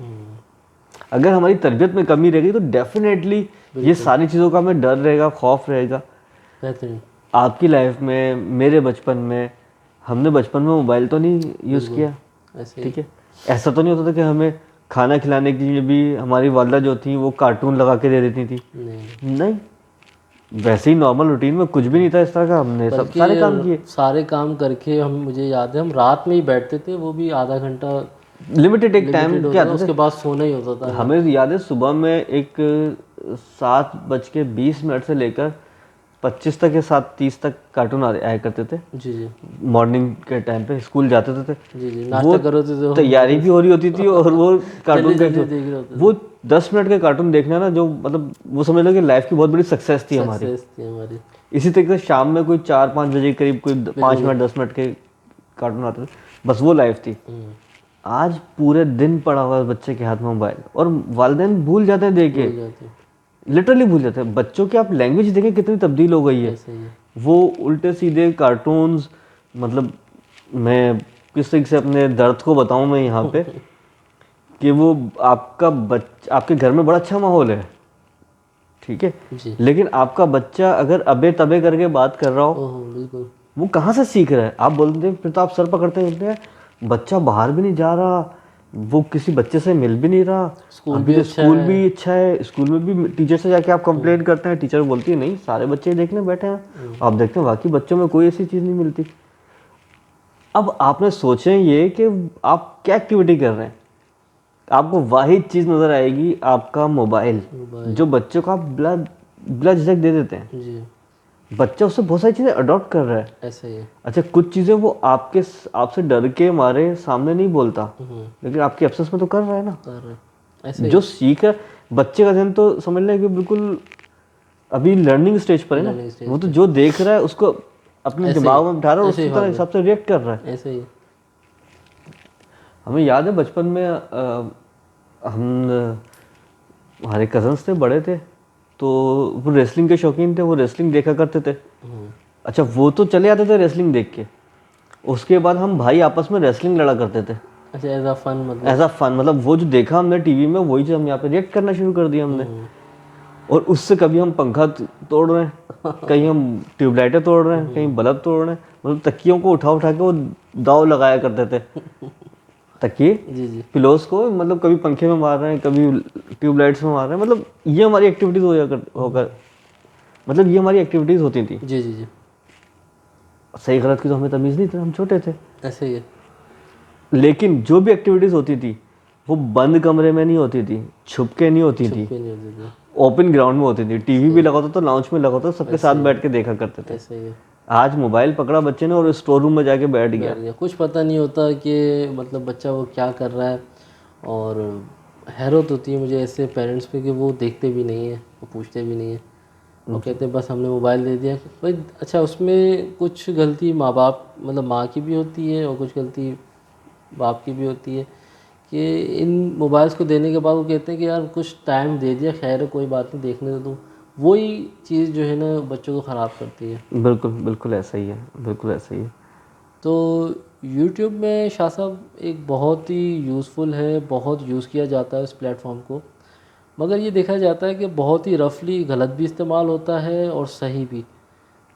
B: अगर हमारी तरबियत में कमी रहेगी तो डेफिनेटली ये सारी चीज़ों का हमें डर रहेगा, खौफ रहेगा।
A: बेहतरीन।
B: आपकी लाइफ में, मेरे बचपन में, हमने बचपन में मोबाइल तो नहीं यूज़ किया,
A: ऐसे ही।
B: ठीक है। ऐसा तो नहीं होता था कि हमें खाना खिलाने के लिए भी हमारी वालदा जो थी वो कार्टून लगा के दे देती थी, नहीं। वैसे ही नॉर्मल रूटीन में कुछ भी नहीं था इस तरह का, हमने सब सारे काम किए।
A: सारे काम करके हम, मुझे याद है हम रात में ही बैठते थे, वो भी आधा घंटा
B: लिमिटेड एक टाइम
A: लिमिटेड
B: क्या
A: होता था,
B: आते
A: उसके
B: थे,
A: बाद सोना ही होता था।
B: हमें याद है सुबह में एक 7:20 से लेकर 25 तक या 7:30 तक कार्टून आया करते थे।
A: जी जी
B: मॉर्निंग के टाइम पे स्कूल जाते थे,
A: जी जी,
B: वो
A: नाश्ता करो तो
B: तैयारी भी हो रही होती थी और वो कार्टून का
A: जल्दी देख रहे होते
B: वो 10 मिनट के कार्टून देखना ना, जो मतलब वो समझ लो कि लाइफ की बहुत बड़ी सक्सेस थी हमारी।
A: सक्सेस थी हमारी।
B: इसी तरीके से शाम में कोई 4-5 बजे के करीब कोई 5 मिनट 10 मिनट के कार्टून आते थे, बस वो लाइफ थी। आज पूरे दिन पड़ा हुआ है बच्चे के हाथ में मोबाइल, और वालिदैन भूल जाते हैं देख के,
A: भूल जाते हैं।
B: लिटरली भूल जाते हैं। बच्चों की आप लैंग्वेज देखें कितनी तब्दील हो गई है।
A: ऐसे ही है।
B: वो उल्टे सीधे कार्टून्स, मतलब मैं किस तरीके से अपने दर्द को बताऊं मैं यहाँ पे कि वो आपके घर में बड़ा अच्छा माहौल है, ठीक है,
A: जी।
B: लेकिन आपका बच्चा अगर अबे तबे करके बात कर रहा हो,
A: ओहो, बिल्कुल।
B: वो कहाँ से सीख रहा है? आप बोलते हैं, फिर तो आप सर पकड़ते हैं, बच्चा बाहर भी नहीं जा रहा, वो किसी बच्चे से मिल भी नहीं रहा,
A: स्कूल
B: अभी
A: भी
B: तो
A: अच्छा
B: स्कूल
A: है।
B: भी अच्छा है, स्कूल में भी टीचर से जाके आप कंप्लेंट करते हैं, टीचर बोलती है नहीं सारे बच्चे देखने बैठे हैं, आप देखते हैं बाकी बच्चों में कोई ऐसी चीज़ नहीं मिलती। अब आपने सोचें ये कि आप क्या एक्टिविटी कर रहे हैं, आपको वाहिद चीज़ नज़र आएगी, आपका मोबाइल, जो बच्चों को आप बिला झिझक दे देते हैं।
A: जी,
B: बच्चा उससे बहुत सारी चीज़ें अडॉप्ट कर रहा है।
A: ऐसे ही है।
B: अच्छा, कुछ चीज़ें वो आपसे डर के मारे सामने नहीं बोलता, लेकिन आपके एब्सेंस में तो कर रहा है ना।
A: कर रहे हैं। ऐसे ही
B: जो सीख है, बच्चे का ध्यान तो समझ लें कि बिल्कुल अभी लर्निंग स्टेज पर है ना,
A: learning stage
B: वो तो जो देख रहा है उसको अपने
A: ऐसे
B: दिमाग
A: ही-
B: में बिठा रहा है,
A: ऐसे ही
B: उसी तरह
A: भाग
B: हिसाब से रिएक्ट कर रहा है।
A: ऐसे ही।
B: हमें याद है बचपन में हम हमारे कजन्स थे, बड़े थे, तो वो रेसलिंग के शौकीन थे, वो रेसलिंग देखा करते थे। अच्छा, वो तो चले आते थे रेसलिंग देख के, उसके बाद हम भाई आपस में रेसलिंग लड़ा करते थे।
A: अच्छा, एज अ फन, मतलब
B: एज अ फन, मतलब वो जो देखा हमने टीवी में वही चीज़ हम यहाँ पे रिएक्ट करना शुरू कर दिया हमने। और उससे कभी हम पंखा तोड़ रहे हैं, कहीं हम ट्यूबलाइटें तोड़ रहे हैं, कहीं बल्ब तोड़ रहे हैं, मतलब तकियों को उठा उठा के वो दाव लगाया करते थे, तकिए
A: जी जी
B: पिलोस को, मतलब कभी पंखे में मार रहे हैं, कभी ट्यूबलाइट्स में मार रहे हैं, मतलब ये हमारी एक्टिविटीज़ होकर मतलब ये हमारी एक्टिविटीज़ होती थी।
A: जी जी जी,
B: सही गलत की तो हमें तमीज़ नहीं थी, हम छोटे थे।
A: ऐसे ही है।
B: लेकिन जो भी एक्टिविटीज़ होती थी वो बंद कमरे में नहीं होती थी, छुप के नहीं होती थी,
A: छुपके नहीं होते थे।
B: ओपन ग्राउंड में होती थी। टीवी भी लगा होता तो लाउंज में लगा होता, सबके साथ बैठ के देखा करते थे।
A: ऐसे ही है।
B: आज मोबाइल पकड़ा बच्चे ने और स्टोर रूम में जाके बैठ गया।
A: बैठ गया, कुछ पता नहीं होता कि मतलब बच्चा वो क्या कर रहा है। और हैरत होती है मुझे ऐसे पेरेंट्स पे कि वो देखते भी नहीं है, वो पूछते भी नहीं है, वो कहते हैं बस हमने मोबाइल दे दिया भाई। अच्छा, उसमें कुछ गलती माँ बाप, मतलब माँ की भी होती है और कुछ गलती बाप की भी होती है कि इन मोबाइल्स को देने के बाद वो कहते हैं कि यार कुछ टाइम दे दिया, खैर है, कोई बात नहीं, देखने दो। वही चीज़ जो है ना बच्चों को ख़राब करती है।
B: बिल्कुल बिल्कुल ऐसा ही है, बिल्कुल ऐसा ही है।
A: तो यूट्यूब में शाह साहब एक बहुत ही यूज़फुल है, बहुत यूज़ किया जाता है इस प्लेटफॉर्म को, मगर ये देखा जाता है कि बहुत ही रफली गलत भी इस्तेमाल होता है और सही भी।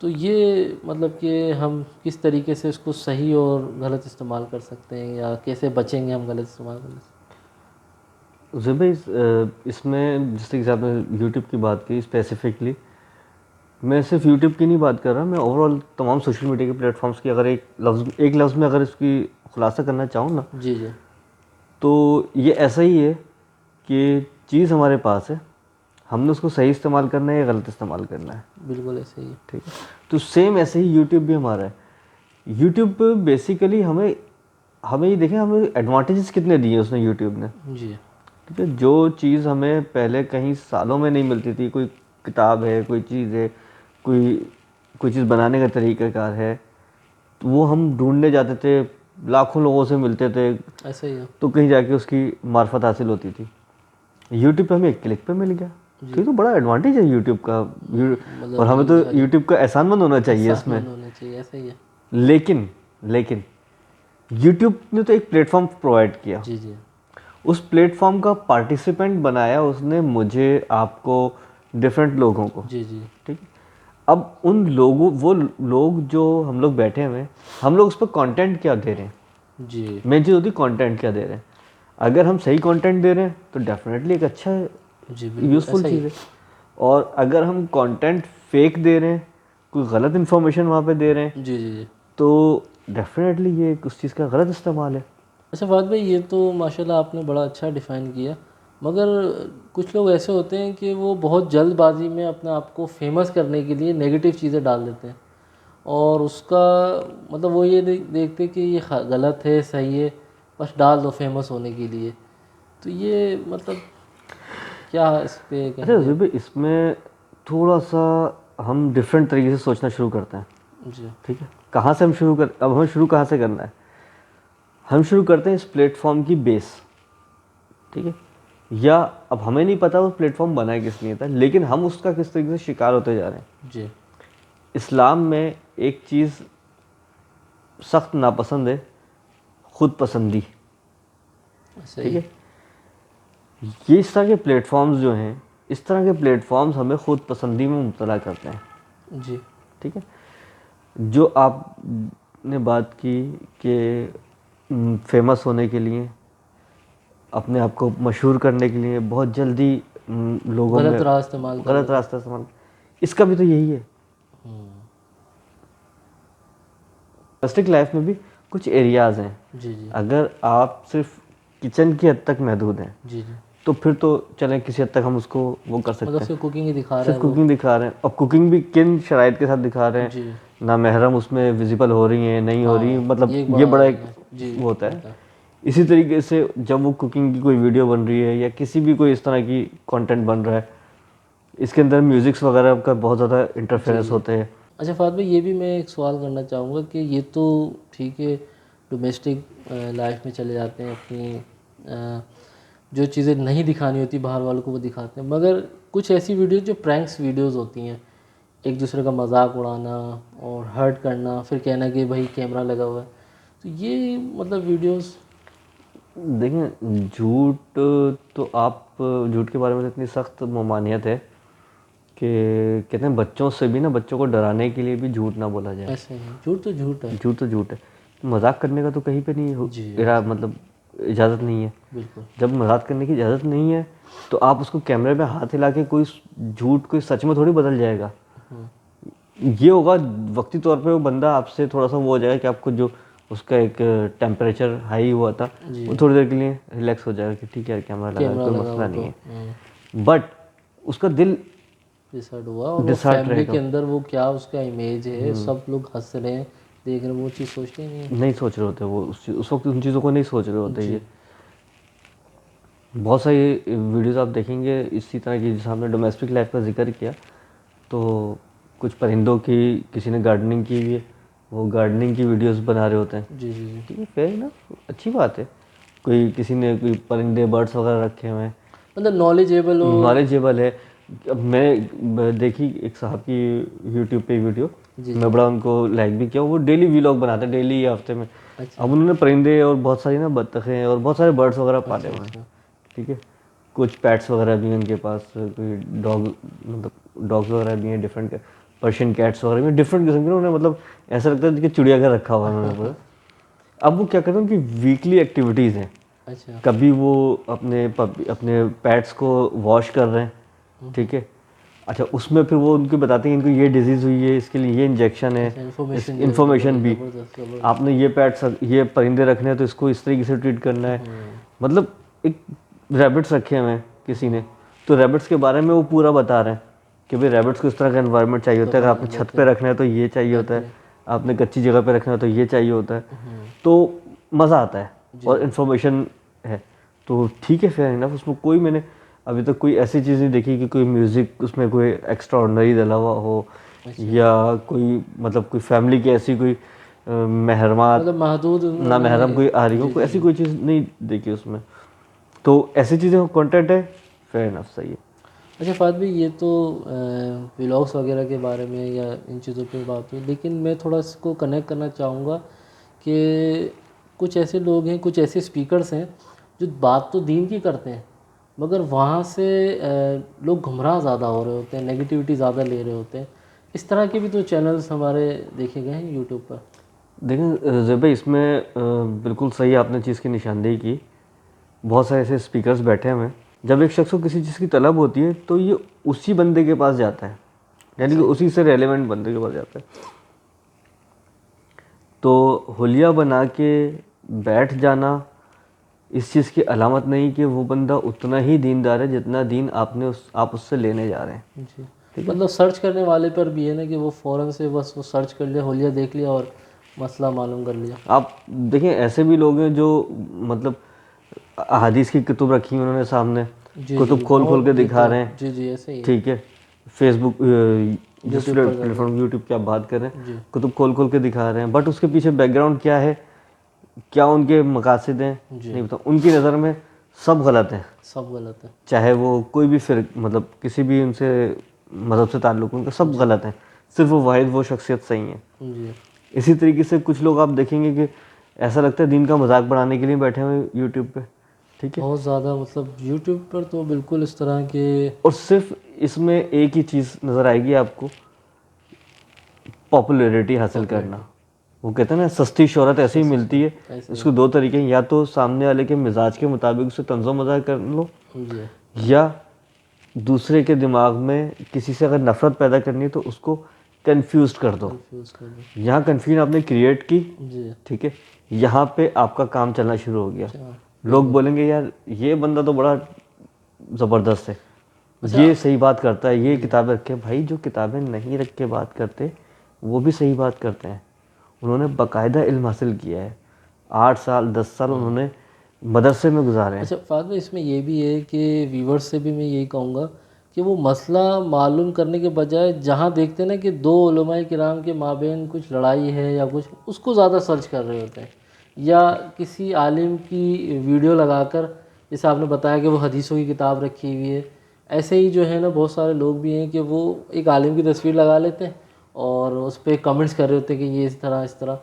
A: तो ये मतलब कि हम किस तरीके से इसको सही और गलत इस्तेमाल कर सकते हैं, या कैसे बचेंगे हम गलत इस्तेमाल करने से?
B: भाई इसमें जिस तरीके से आपने यूट्यूब की बात की स्पेसिफिकली, मैं सिर्फ यूट्यूब की नहीं बात कर रहा, मैं ओवरऑल तमाम सोशल मीडिया के प्लेटफॉर्म्स की अगर एक लफ्ज़ में अगर इसकी खुलासा करना चाहूँ ना,
A: जी जी
B: तो ये ऐसा ही है कि चीज़ हमारे पास है, हमने उसको सही इस्तेमाल करना है या गलत इस्तेमाल करना है।
A: बिल्कुल ऐसे ही है।
B: ठीक है, तो सेम ऐसे ही यूट्यूब भी हमारा है। यूट्यूब बेसिकली हमें हमें ये देखें हमें एडवांटेजेस कितने दिए उसने यूट्यूब ने।
A: जी
B: ठीक है, जो चीज़ हमें पहले कहीं सालों में नहीं मिलती थी, कोई किताब है, कोई चीज़ है, कोई कोई चीज़ बनाने का तरीक़ाकार है, तो वो हम ढूंढने जाते थे, लाखों लोगों से मिलते थे,
A: ऐसे ही है।
B: तो कहीं जाके उसकी मार्फत हासिल होती थी। यूट्यूब पे हमें एक क्लिक पे मिल गया, तो ये तो बड़ा एडवांटेज है यूट्यूब का।
A: मतलब
B: और हमें तो यूट्यूब का एहसानमंद होना चाहिए इसमें।
A: सामान होना चाहिए, ऐसा ही है।
B: लेकिन लेकिन यूट्यूब ने तो एक प्लेटफॉर्म प्रोवाइड किया,
A: जी जी
B: उस प्लेटफॉर्म का पार्टिसिपेंट बनाया उसने मुझे, आपको, डिफरेंट लोगों को।
A: जी जी
B: ठीक है, अब उन लोगों, वो लोग जो हम लोग बैठे हुए हैं, हम लोग उस पर कंटेंट क्या दे रहे हैं।
A: जी
B: मेन चीज़ होती है कंटेंट क्या दे रहे हैं। अगर हम सही कंटेंट दे रहे हैं तो डेफिनेटली एक अच्छा
A: जी बिल्कुल
B: यूज़फुल
A: ऐसा ही
B: चीज़ है। और अगर हम कंटेंट फेक दे रहे हैं, कोई गलत इन्फॉर्मेशन वहाँ पे दे रहे हैं,
A: जी जी जी।
B: तो डेफिनेटली ये उस चीज़ का गलत इस्तेमाल है।
A: अच्छा फहद भाई, ये तो माशाल्लाह आपने बड़ा अच्छा डिफ़ाइन किया, मगर कुछ लोग ऐसे होते हैं कि वो बहुत जल्दबाजी में अपने आप को फेमस करने के लिए नेगेटिव चीज़ें डाल देते हैं, और उसका मतलब वो ये देखते कि ये गलत है सही है, बस डाल दो फेमस होने के लिए। तो ये मतलब क्या इस पे
B: अच्छा
A: कहेंगे आप?
B: भाई, इसमें थोड़ा सा हम डिफरेंट तरीके से सोचना शुरू करते हैं।
A: जी
B: ठीक है, कहाँ से हम अब हमें शुरू कहाँ से करना है। हम शुरू करते हैं इस प्लेटफॉर्म की बेस। ठीक है, या अब हमें नहीं पता वो प्लेटफॉर्म बना किस लिए था, लेकिन हम उसका किस तरीके से शिकार होते जा रहे हैं।
A: जी
B: इस्लाम में एक चीज़ सख्त नापसंद है, खुद पसंदी। ठीक
A: सही।
B: है, ये इस तरह के प्लेटफॉर्म्स जो हैं, इस तरह के प्लेटफॉर्म्स हमें खुद पसंदी में मुब्तला करते हैं।
A: जी
B: ठीक है, जो आपने बात की कि फेमस होने के लिए, अपने आप को मशहूर करने के लिए बहुत जल्दी लोगों में
A: गलत राह इस्तेमाल कर
B: गलत
A: लेते
B: रास्ता इस्तेमाल, इसका भी तो यही है।
A: हैं।
B: डोमेस्टिक लाइफ में भी कुछ एरियाज़ हैं,
A: जी जी
B: अगर आप सिर्फ किचन की हद तक महदूद हैं,
A: जी जी।
B: तो फिर तो चलें किसी हद तक हम उसको वो कर सकते
A: मतलब
B: हैं।
A: सिर्फ कुकिंग ही दिखा रहा
B: सिर्फ
A: है वो।
B: कुकिंग दिखा रहे हैं, और कुकिंग भी किन शराइत के साथ दिखा रहे हैं,
A: जी
B: ना महरम उसमें विजिबल हो रही हैं नहीं हो रही,
A: हाँ,
B: मतलब
A: ये एक
B: ये
A: बड़ा
B: बड़ा एक
A: जी
B: वो होता है। इसी तरीके से जब वो कुकिंग की कोई वीडियो बन रही है या किसी भी कोई इस तरह की कंटेंट बन रहा है, इसके अंदर म्यूज़िक्स वगैरह का बहुत ज़्यादा इंटरफेरेंस होते हैं।
A: अच्छा फात भाई, ये भी मैं एक सवाल करना चाहूँगा कि ये तो ठीक है, डोमेस्टिक लाइफ में चले जाते हैं, अपनी जो चीज़ें नहीं दिखानी होती बाहर वालों को वो दिखाते हैं, मगर कुछ ऐसी वीडियोस जो प्रैंक्स वीडियोस होती हैं, एक दूसरे का मजाक उड़ाना और हर्ट करना, फिर कहना कि भाई कैमरा लगा हुआ है, तो ये मतलब वीडियोस।
B: देखिए, झूठ तो आप झूठ के बारे में तो इतनी सख्त ममानियत है कि कहते हैं बच्चों से भी ना, बच्चों को डराने के लिए भी झूठ ना बोला जाए।
A: ऐसे ही झूठ तो झूठ है।
B: झूठ तो झूठ है, मजाक करने का तो कहीं पे नहीं
A: जी
B: मतलब इजाज़त नहीं है।
A: बिल्कुल।
B: जब मजाक करने की इजाज़त नहीं है, तो आप उसको कैमरे में हाथ हिला के कोई झूठ कोई सच में थोड़ी बदल जाएगा। ये होगा वक्ती तौर पे, वो बंदा आपसे थोड़ा सा वो हो जाएगा कि आपको जो उसका एक टेम्परेचर हाई हुआ था वो थोड़ी देर के लिए रिलैक्स हो जाएगा कि ठीक है कैमरा लगा है,
A: कैमरा
B: कोई
A: लगा
B: मसला
A: हुआ
B: नहीं
A: तो
B: है। बट उसका दिल
A: डिसर्ट हुआ, और वो
B: डिसहार्ट
A: फैमिली के
B: रहेगा।
A: अंदर वो क्या उसका इमेज है, सब लोग हंस रहे हैं देख रहे हैं, वो चीज़ सोचते ही नहीं है।
B: नहीं सोच रहे होते वो उस वक्त उन चीज़ों को नहीं सोच रहे होते।
A: जी
B: ये बहुत सारी वीडियोस आप देखेंगे इसी तरह की, जैसे हमने डोमेस्टिक लाइफ का जिक्र किया, तो कुछ परिंदों की किसी ने गार्डनिंग की हुई है, वो गार्डनिंग की वीडियोस बना रहे होते हैं।
A: जी जी जी।
B: ठीक है, फेयर ना, अच्छी बात है। कोई किसी ने कोई परिंदे बर्ड्स वगैरह रखे हुए हैं,
A: मतलब नॉलेजेबल हो।
B: नॉलेजेबल है। अब मैं देखी एक साहब की यूट्यूब पे वीडियो,
A: जी
B: मैं बड़ा उनको लाइक भी किया, वो डेली व्लॉग बनाते हैं, डेली या हफ्ते में।
A: अच्छा
B: अब उन्होंने परिंदे और बहुत सारी ना बत्तखें और बहुत सारे बर्ड्स वगैरह पाले हुए हैं।
A: अच्छा।
B: ठीक है, कुछ पेट्स वगैरह भी हैं उनके पास, कोई डॉग, मतलब डॉग्स वगैरह भी हैं, डिफरेंट पर्शियन कैट्स वगैरह भी डिफरेंट किस्म के। उन्होंने मतलब ऐसा लगता है कि चिड़ियाघर रखा हुआ है उन्होंने पूरा। अब वो क्या करते हैं, उनकी वीकली एक्टिविटीज़ हैं,
A: अच्छा।
B: कभी वो अपने पेट्स को वॉश कर रहे हैं, ठीक है। अच्छा, उसमें फिर वो उनको बताते हैं इनको ये डिजीज़ हुई है, इसके लिए ये इंजेक्शन है,
A: अच्छा, इन्फॉर्मेशन दे देते हैं,
B: इन्फॉर्मेशन भी,
A: ज़बरदस्त ज़बरदस्त।
B: आपने ये ये परिंदे रखने हैं तो इसको इस तरीके से ट्रीट करना है। मतलब एक रैबिट्स रखे हुए हैं किसी ने, तो रैबिट्स के बारे में वो पूरा बता रहे हैं कि भाई रैबिट्स को इस तरह का एनवायरनमेंट चाहिए होता है, अगर आपने छत पे रखना है तो ये चाहिए होता है, आपने कच्ची जगह पे रखना है तो ये चाहिए होता है। तो मज़ा आता है और इन्फॉर्मेशन है, तो ठीक है, फेयर इनफ। उसमें कोई मैंने अभी तक कोई ऐसी चीज़ नहीं देखी कि कोई म्यूज़िक उसमें कोई एक्स्ट्रा ऑर्डनरी डला हुआ हो, या कोई मतलब कोई फैमिली की ऐसी कोई महरमात
A: मतलब महदूद
B: ना महरम कोई आ रही हो,
A: जी
B: कोई ऐसी कोई चीज़ नहीं देखी उसमें। तो ऐसी चीज़ें कंटेंट है, फेयर इनफ, सही है।
A: अच्छा फ़ाद भाई, ये तो व्लॉग्स वगैरह के बारे में या इन चीज़ों पे बात हुई, लेकिन मैं थोड़ा इसको कनेक्ट करना चाहूँगा कि कुछ ऐसे लोग हैं, कुछ ऐसे स्पीकर्स हैं जो बात तो दीन की करते हैं, मगर वहाँ से लोग गुमराह ज़्यादा हो रहे होते हैं, नेगेटिविटी ज़्यादा ले रहे होते हैं। इस तरह के भी तो चैनल्स हमारे देखे गए हैं यूट्यूब पर।
B: देखें ज़ेब भाई, इसमें बिल्कुल सही आपने चीज़ की निशानदेही की। बहुत सारे ऐसे स्पीकर्स बैठे हुए हैं, जब एक शख्स को किसी चीज़ की तलब होती है तो ये उसी बंदे के पास जाता है, यानी कि उसी से रेलेवेंट बंदे के पास जाता है। तो हुलिया बना के बैठ जाना इस चीज़ की अलामत नहीं कि वो बंदा उतना ही दीनदार है जितना दीन आप उससे लेने जा रहे हैं।
A: जी, मतलब सर्च करने वाले पर भी है ना कि वो फ़ौरन से बस वो सर्च कर लिया, हुलिया देख लिया और मसला मालूम कर लिया।
B: आप देखें, ऐसे भी लोग हैं जो मतलब अहादीस की कुतुब रखी हैं उन्होंने सामने,
A: जी
B: कुतुब
A: जी,
B: खोल खोल के
A: बहुत
B: दिखा रहे
A: देखते
B: हैं,
A: जी जी, ऐसे ही है।
B: ठीक है। फेसबुक जिस
A: यूट्यूब पर
B: प्लेटफॉर्म यूट्यूब की आप बात कर रहे हैं,
A: जी
B: कुतुब खोल खोल के दिखा रहे हैं, बट उसके पीछे बैकग्राउंड क्या है, क्या उनके मकासद हैं,
A: जी,
B: नहीं पता। उनकी नज़र में सब गलत है,
A: सब गलत है।
B: चाहे वो कोई भी फिर मतलब किसी भी उनसे मज़हब से ताल्लुक़, उनका सब गलत है, सिर्फ वो वाहिद वो शख्सियत सही है।
A: जी
B: इसी तरीके से कुछ लोग आप देखेंगे कि ऐसा लगता है दीन का मजाक बनाने के लिए बैठे हुए यूट्यूब पे, ठीक है।
A: बहुत ज़्यादा, मतलब यूट्यूब पर तो बिल्कुल इस तरह के।
B: और सिर्फ इसमें एक ही चीज़ नज़र आएगी आपको, पॉपुलैरिटी हासिल करना। वो कहते हैं ना, सस्ती शोहरत ऐसे ही मिलती है।
A: ऐसे
B: इसको दो तरीके हैं, या तो सामने वाले के मिजाज के मुताबिक उसे तंज़ो मजाक कर लो,
A: जी
B: या दूसरे के दिमाग में किसी से अगर नफ़रत पैदा करनी है तो उसको कंफ्यूज कर दो।
A: कंफ्यूज कर दो।
B: यहाँ कन्फ्यूजन आपने क्रिएट की,
A: जी
B: ठीक है, यहाँ पे आपका काम चलना शुरू हो गया।
A: अच्छा
B: लोग बोलेंगे यार ये बंदा तो बड़ा ज़बरदस्त है,
A: अच्छा,
B: ये सही बात करता है, ये किताबें रखे। भाई जो किताबें नहीं रख के बात करते वो भी सही बात करते हैं, उन्होंने बाकायदा इल्म हासिल किया है, 8 साल 10 साल उन्होंने मदरसे में गुजारे हैं।
A: अच्छा फ़ाद भाई, इसमें ये भी है कि व्यूवर्स से भी मैं यही कहूँगा कि वो मसला मालूम करने के बजाय जहाँ देखते हैं ना कि दो उलमाए किराम के माबेन कुछ लड़ाई है या कुछ, उसको ज़्यादा सर्च कर रहे होते हैं, या किसी आलिम की वीडियो लगाकर, जैसे आपने बताया कि वो हदीसों की किताब रखी हुई है, ऐसे ही जो है ना बहुत सारे लोग भी हैं कि वो एक आलिम की तस्वीर लगा लेते हैं और उस पर कमेंट्स कर रहे होते हैं कि ये इस तरह,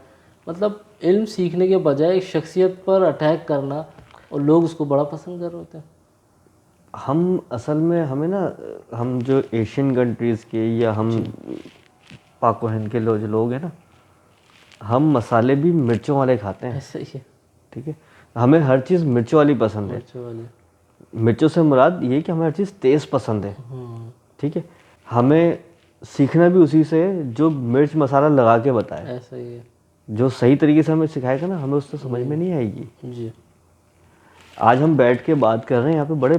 A: मतलब इल्म सीखने के बजाय एक शख्सियत पर अटैक करना, और लोग उसको बड़ा पसंद कर रहे होते हैं।
B: हम असल में हमें ना, हम जो एशियन कंट्रीज़ के या हम पाक व हिंद के जो लोग हैं ना, हम मसाले भी मिर्चों वाले खाते हैं,
A: ऐसे ही है,
B: ठीक है। हमें हर चीज़ मिर्चों वाली पसंद है।
A: मिर्चों वाले।
B: मिर्चों से मुराद ये कि हमें हर चीज़ तेज़ पसंद है, ठीक है। हमें सीखना भी उसी से है जो मिर्च मसाला लगा के बताए,
A: ऐसा ही है।
B: जो सही तरीके से हमें सिखाएगा ना, हमें उससे समझ में नहीं आएगी।
A: जी
B: आज हम बैठ के बात कर रहे हैं यहाँ पे, बड़े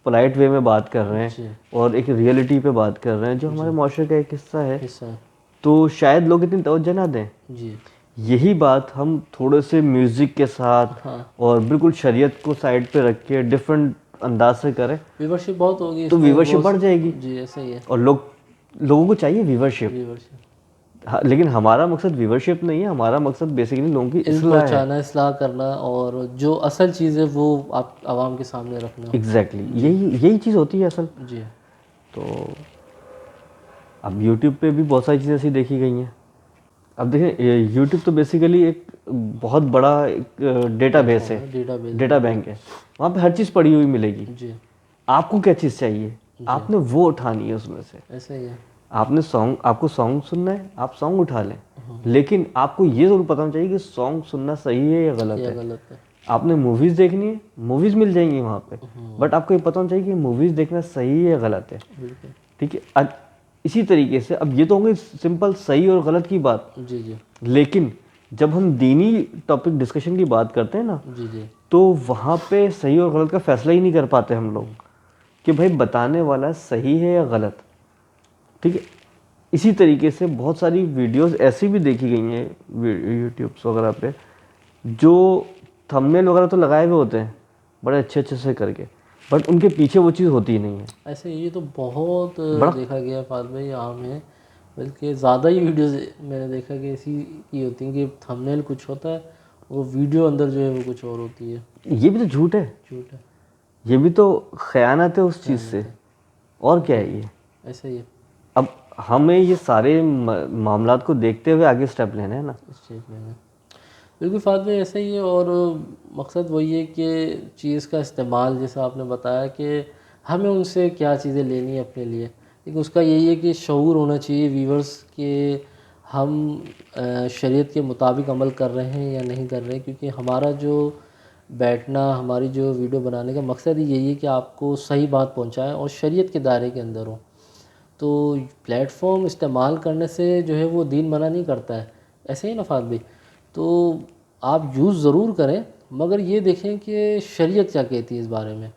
B: पोलाइट वे में बात कर रहे
A: जी,
B: हैं और एक रियलिटी पे बात कर रहे हैं जो हमारे माशरे का एक हिस्सा है,
A: हिस्सा है।
B: तो शायद लोग इतनी तवज्जो ना दें।
A: जी
B: यही बात हम थोड़े से म्यूज़िक के साथ
A: हाँ,
B: और बिल्कुल शरीयत को साइड पे रख के डिफरेंट अंदाज से करें
A: व्यूवरशिप बहुत होगी
B: तो
A: इसमें,
B: व्यूवरशिप बढ़ जाएगी।
A: जी ऐसा ही है,
B: और लोगों को चाहिए व्यूवरशिप।
A: व्यूवरशिप।
B: हाँ, लेकिन हमारा मकसद व्यूवरशिप नहीं है, हमारा मकसद बेसिकली लोगों की
A: इल्म
B: इस्लाह है।
A: पहुँचाना, इस्लाह करना, और जो असल चीज़ है वो आप आवाम के सामने रखना।
B: एग्जैक्टली यही चीज़ होती है असल।
A: जी
B: तो अब यूट्यूब पे भी बहुत सारी चीज़ें ऐसी देखी गई हैं। अब देखें, यूट्यूब तो बेसिकली एक बहुत बड़ा एक डेटाबेस है,
A: डेटाबेस।
B: डेटा बैंक है, वहाँ पे हर चीज़ पड़ी हुई मिलेगी।
A: जी
B: आपको क्या चीज़ चाहिए, आपने वो उठानी है उसमें से।
A: ऐसा ही है।
B: आपको सॉन्ग सुनना है, आप सॉन्ग उठा लें, लेकिन आपको ये ज़रूर पता होना चाहिए कि सॉन्ग सुनना सही है या गलत
A: या
B: है।
A: गलत है।
B: आपने मूवीज़ देखनी है, मूवीज़ मिल जाएंगी वहाँ पे, बट आपको ये पता होना चाहिए कि मूवीज़ देखना सही है या गलत है।
A: बिल्कुल।
B: ठीक है, इसी तरीके से अब ये तो होंगे सिंपल सही और गलत की बात,
A: जी जी
B: लेकिन जब हम दीनी टॉपिक डिस्कशन की बात करते हैं ना,
A: जी जी
B: तो वहाँ पे सही और गलत का फैसला ही नहीं कर पाते हम लोग कि भाई बताने वाला सही है या गलत। ठीक है, इसी तरीके से बहुत सारी वीडियोस ऐसी भी देखी गई हैं यूट्यूब्स वगैरह पे, जो थंबनेल वगैरह तो लगाए हुए होते हैं बड़े अच्छे अच्छे से करके, बट उनके पीछे वो चीज़ होती ही नहीं है।
A: ऐसे ये तो बहुत
B: बड़ा
A: देखा गया फात भाई, आम है। बल्कि ज़्यादा ही वीडियोस मैंने देखा कि ऐसी की होती हैं कि थंबनेल कुछ होता है, वो वीडियो अंदर जो है वो कुछ और होती है।
B: ये भी तो झूठ है,
A: झूठ है।
B: ये भी तो खयानत है उस चीज़ से,
A: खयानत है।
B: और क्या है ये।
A: ऐसा ही है।
B: अब हमें ये सारे मामलात को देखते हुए आगे स्टेप लेने हैं ना।
A: स्टेट में बिल्कुल फात भाई ऐसा ही है। और मकसद वही है कि चीज़ का इस्तेमाल, जैसा आपने बताया कि हमें उनसे क्या चीज़ें लेनी है अपने लिए, लेकिन उसका यही है कि शऊर होना चाहिए व्यूवर्स के, हम शरीयत के मुताबिक अमल कर रहे हैं या नहीं कर रहे हैं। क्योंकि हमारा जो बैठना, हमारी जो वीडियो बनाने का मकसद ही यही है कि आपको सही बात पहुंचाएं और शरीयत के दायरे के अंदर हो। तो प्लेटफॉर्म इस्तेमाल करने से जो है वो दीन मना नहीं करता है, ऐसे ही नफ़ात भी। तो आप यूज़ ज़रूर करें, मगर ये देखें कि शरीयत क्या कहती है इस बारे में।